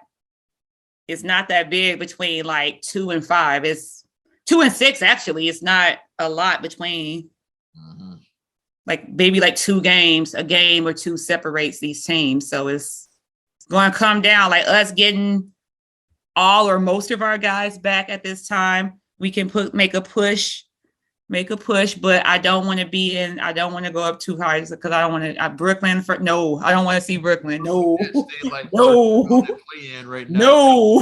that big between like 2 and 5. It's 2 and 6 actually. It's not a lot between. Mm-hmm. Like maybe like 2 games, a game or 2 separates these teams. So it's going to come down like us getting all or most of our guys back at this time. We can make a push, but I don't want to go up too high because I don't want to Brooklyn I don't want to see Brooklyn. No. Right now.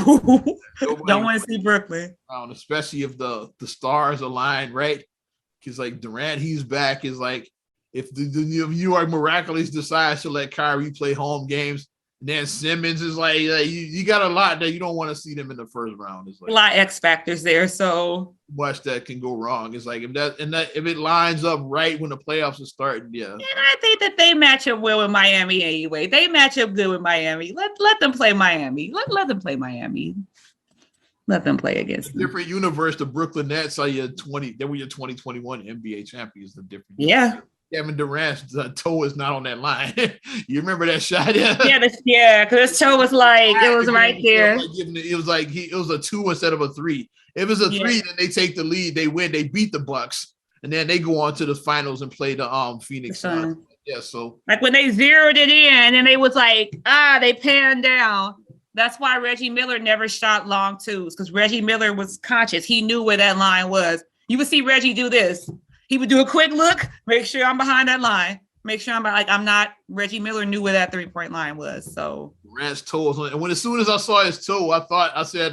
Don't want to see Brooklyn. Especially if the stars align, right? Because like Durant, he's back. Is like if the New York miraculously decides to let Kyrie play home games, and then Simmons is like you got a lot that you don't want to see them in the first round. It's like a lot of X factors there, so much that can go wrong. It's like if it lines up right when the playoffs are starting, yeah. And I think that they match up well with Miami anyway. They match up good with Miami. Let them play Miami. Let them play Miami. Let them play against them. Different universe. The Brooklyn Nets are they were your 2021 NBA champions. The different universe. Yeah. Kevin Durant's toe is not on that line. You remember that shot? Yeah, because his toe was like it was right there. It was a 2 instead of a 3. If it's a 3, then they take the lead. They win. They beat the Bucks, and then they go on to the finals and play the Phoenix Suns. Yeah, so like when they zeroed it in, and then they was like they panned down. That's why Reggie Miller never shot long twos because Reggie Miller was conscious. He knew where that line was. You would see Reggie do this. He would do a quick look, make sure I'm behind that line, make sure I'm not. Reggie Miller knew where that 3-point line was. So Durant's toe was on, and as soon as I saw his toe, I said,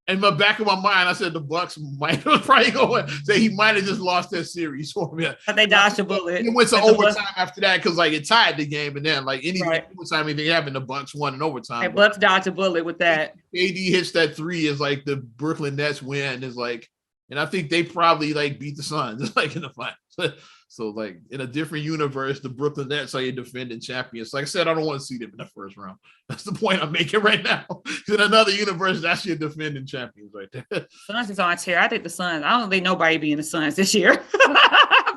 in the back of my mind, I said the Bucks might probably go say he might have just lost that series for me. But they dodged a bullet. It went to overtime after that because like it tied the game, and then like overtime anything happened, the Bucks won in overtime. The Bucks dodged a bullet with that. AD hits that 3 is like the Brooklyn Nets win is like. And I think they probably like beat the Suns like in the finals. So like in a different universe, the Brooklyn Nets are your defending champions. Like I said, I don't want to see them in the first round. That's the point I'm making right now. In another universe, that's your defending champions right there. Suns is on tear. I think the Suns. I don't think nobody be in the Suns this year.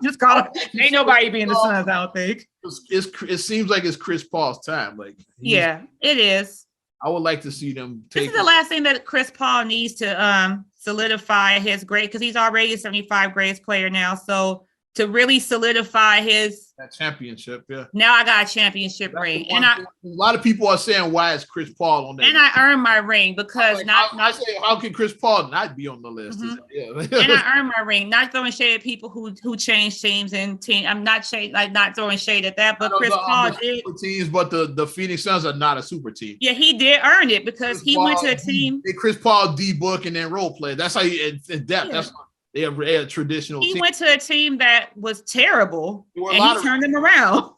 Just call it. Ain't nobody be in the Suns. I don't think. It seems like it's Chris Paul's time. Like it is. I would like to see them take. This is the last thing that Chris Paul needs to solidify his grade because he's already a 75 grades player now. So to really solidify that championship, yeah. Now I got a championship ring, and a lot of people are saying why is Chris Paul on that? And I earned my ring because how can Chris Paul not be on the list? Mm-hmm. Yeah. And I earned my ring. Not throwing shade at people who changed teams and team. I'm not not throwing shade at that, but Chris Paul did. Teams, but the Phoenix Suns are not a super team. Yeah, he did earn it because he went to a team. Chris Paul D book and then role play. That's how you in depth. Yeah. They have a traditional team. He went to a team that was terrible, and he turned them around.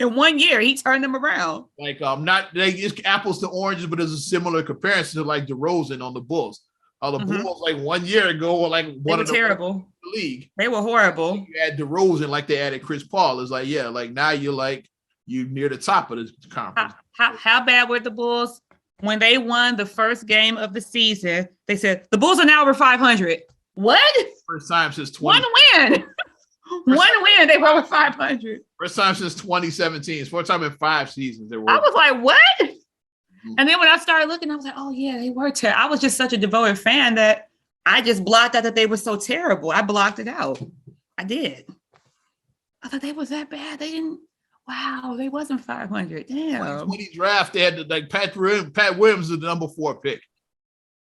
In 1 year, he turned them around. Like it's apples to oranges, but there's a similar comparison to like DeRozan on the Bulls. The Bulls like 1 year ago were like one of the terrible in the league. They were horrible. You had DeRozan like they added Chris Paul. It's like like now you're near the top of the conference. How bad were the Bulls when they won the first game of the season? They said the Bulls are now over 500. What? First time since 20. One win. One win. They were over 500. First time since 2017. It's first time in 5 seasons. They were. I was like, what? Mm-hmm. And then when I started looking, I was like, oh yeah, they were terrible. I was just such a devoted fan that I just blocked out that they were so terrible. I blocked it out. I did. I thought they was that bad. They didn't. Wow, they wasn't 500. Damn. 2020 draft, they had Pat Williams is the number 4 pick.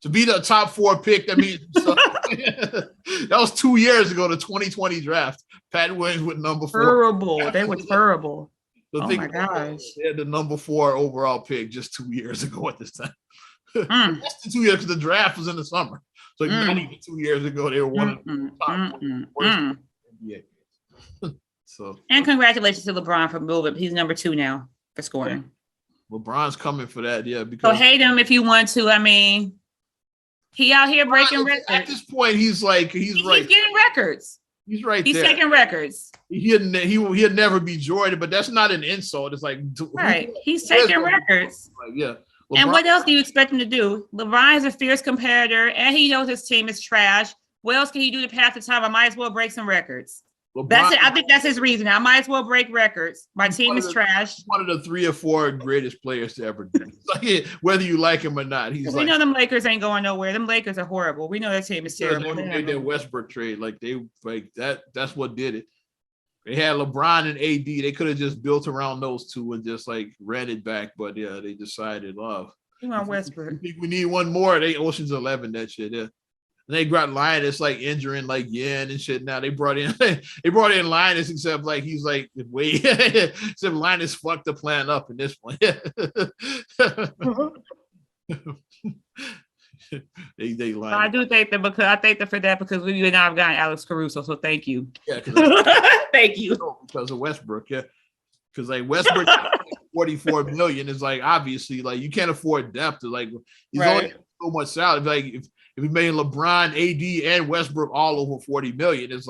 To be the top 4 pick, that means that was 2 years ago, the 2020 draft. Pat Williams with number 4. Terrible. They were terrible. So my gosh. They had the number 4 overall pick just 2 years ago at this time. That's the 2 years because the draft was in the summer. So not even 2 years ago, they were one of the top NBA. So and congratulations to LeBron for moving. He's number 2 now for scoring. LeBron's coming for that, because so hate him if you want to. I mean, he out here breaking records. At this point, he's right. He's getting records. He's right. He's taking records. He'd never be Jordan, but that's not an insult. It's like right. He's taking records. Like, yeah. LeBron, and what else do you expect him to do? LeBron is a fierce competitor, and he knows his team is trash. What else can he do to pass the time? I might as well break some records. LeBron, that's it. I think that's his reason. I might as well break records. My team is trash. One of the 3 or 4 greatest players to ever do. Like, whether you like him or not, he's we know them Lakers ain't going nowhere. Them Lakers are horrible. We know their team is terrible. They made that Westbrook trade. That's what did it. They had LeBron and AD. They could have just built around those two and just ran it back. But yeah, they decided, you want Westbrook. I think we need one more. They Ocean's 11 that shit. Yeah. And they brought Linus injuring Yen and shit. Now they brought in Linus, except he's way except Linus fucked the plan up in this one. they lied. I do thank them for that because we would not have gotten Alex Caruso. So thank you. Yeah, thank you. Because of Westbrook, yeah. Because Westbrook 44 million is obviously you can't afford depth. He's only so much salary. If we made LeBron, AD, and Westbrook all over 40 million, it's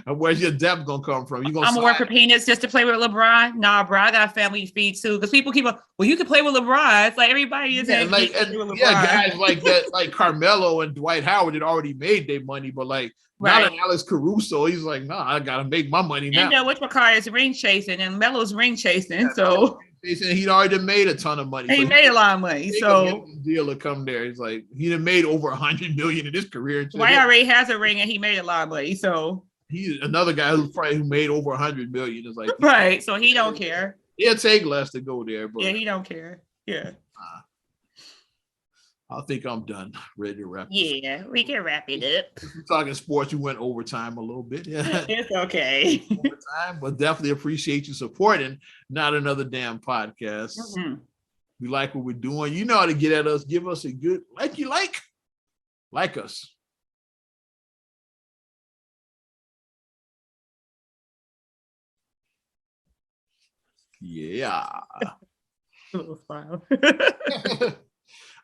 where's your depth gonna come from? You gonna? I'm gonna work for peanuts just to play with LeBron? Nah, bro, I got a family to feed too. Because people keep on, well, you can play with LeBron. It's everybody is. Guys like that, like Carmelo and Dwight Howard had already made their money, but not an Alex Caruso. He's nah, I gotta make my money now. And which McCarr is ring chasing, and Melo's ring chasing, so. He'd already made a ton of money. He made a lot of money. So deal to come there. He's he done made over 100 million in his career. Dwight already has a ring and he made a lot of money. So he's another guy who made over 100 million. Is right. So he don't care. He'll take less to go there, but he don't care. Yeah. I think I'm done. Ready to wrap. Yeah, we can wrap it up. We're talking sports. You went overtime a little bit. Yeah, it's okay. Overtime, but definitely appreciate you supporting Not Another Damn Podcast. Mm-hmm. We like what we're doing. You know how to get at us. Give us a good like us. Yeah.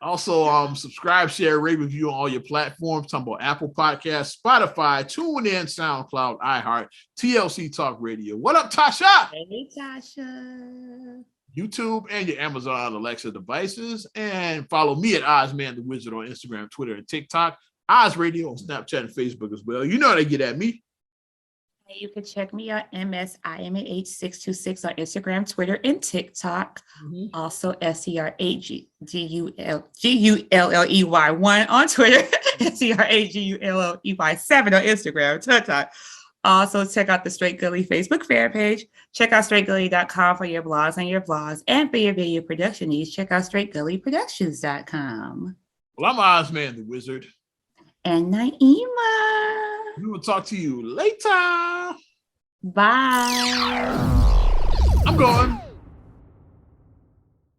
Also, subscribe, share, rate, review on all your platforms. Talking about Apple Podcasts, Spotify, TuneIn, SoundCloud, iHeart, TLC Talk Radio. What up, Tasha? Hey, Tasha. YouTube and your Amazon Alexa devices. And follow me at Ozman the Wizard on Instagram, Twitter, and TikTok. Oz Radio on Snapchat and Facebook as well. You know how to get at me. You can check me out, MSIMAH626 on Instagram, Twitter, and TikTok. Mm-hmm. Also, SERAGULLEY1 on Twitter, SERAGULLEY7 on Instagram, TikTok. Also, check out the Straight Gully Facebook fan page. Check out straightgully.com for your blogs and your vlogs. And for your video production needs, check out straightgullyproductions.com. Well, I'm Ozman the Wizard. And Naima. We will talk to you later. Bye. I'm going.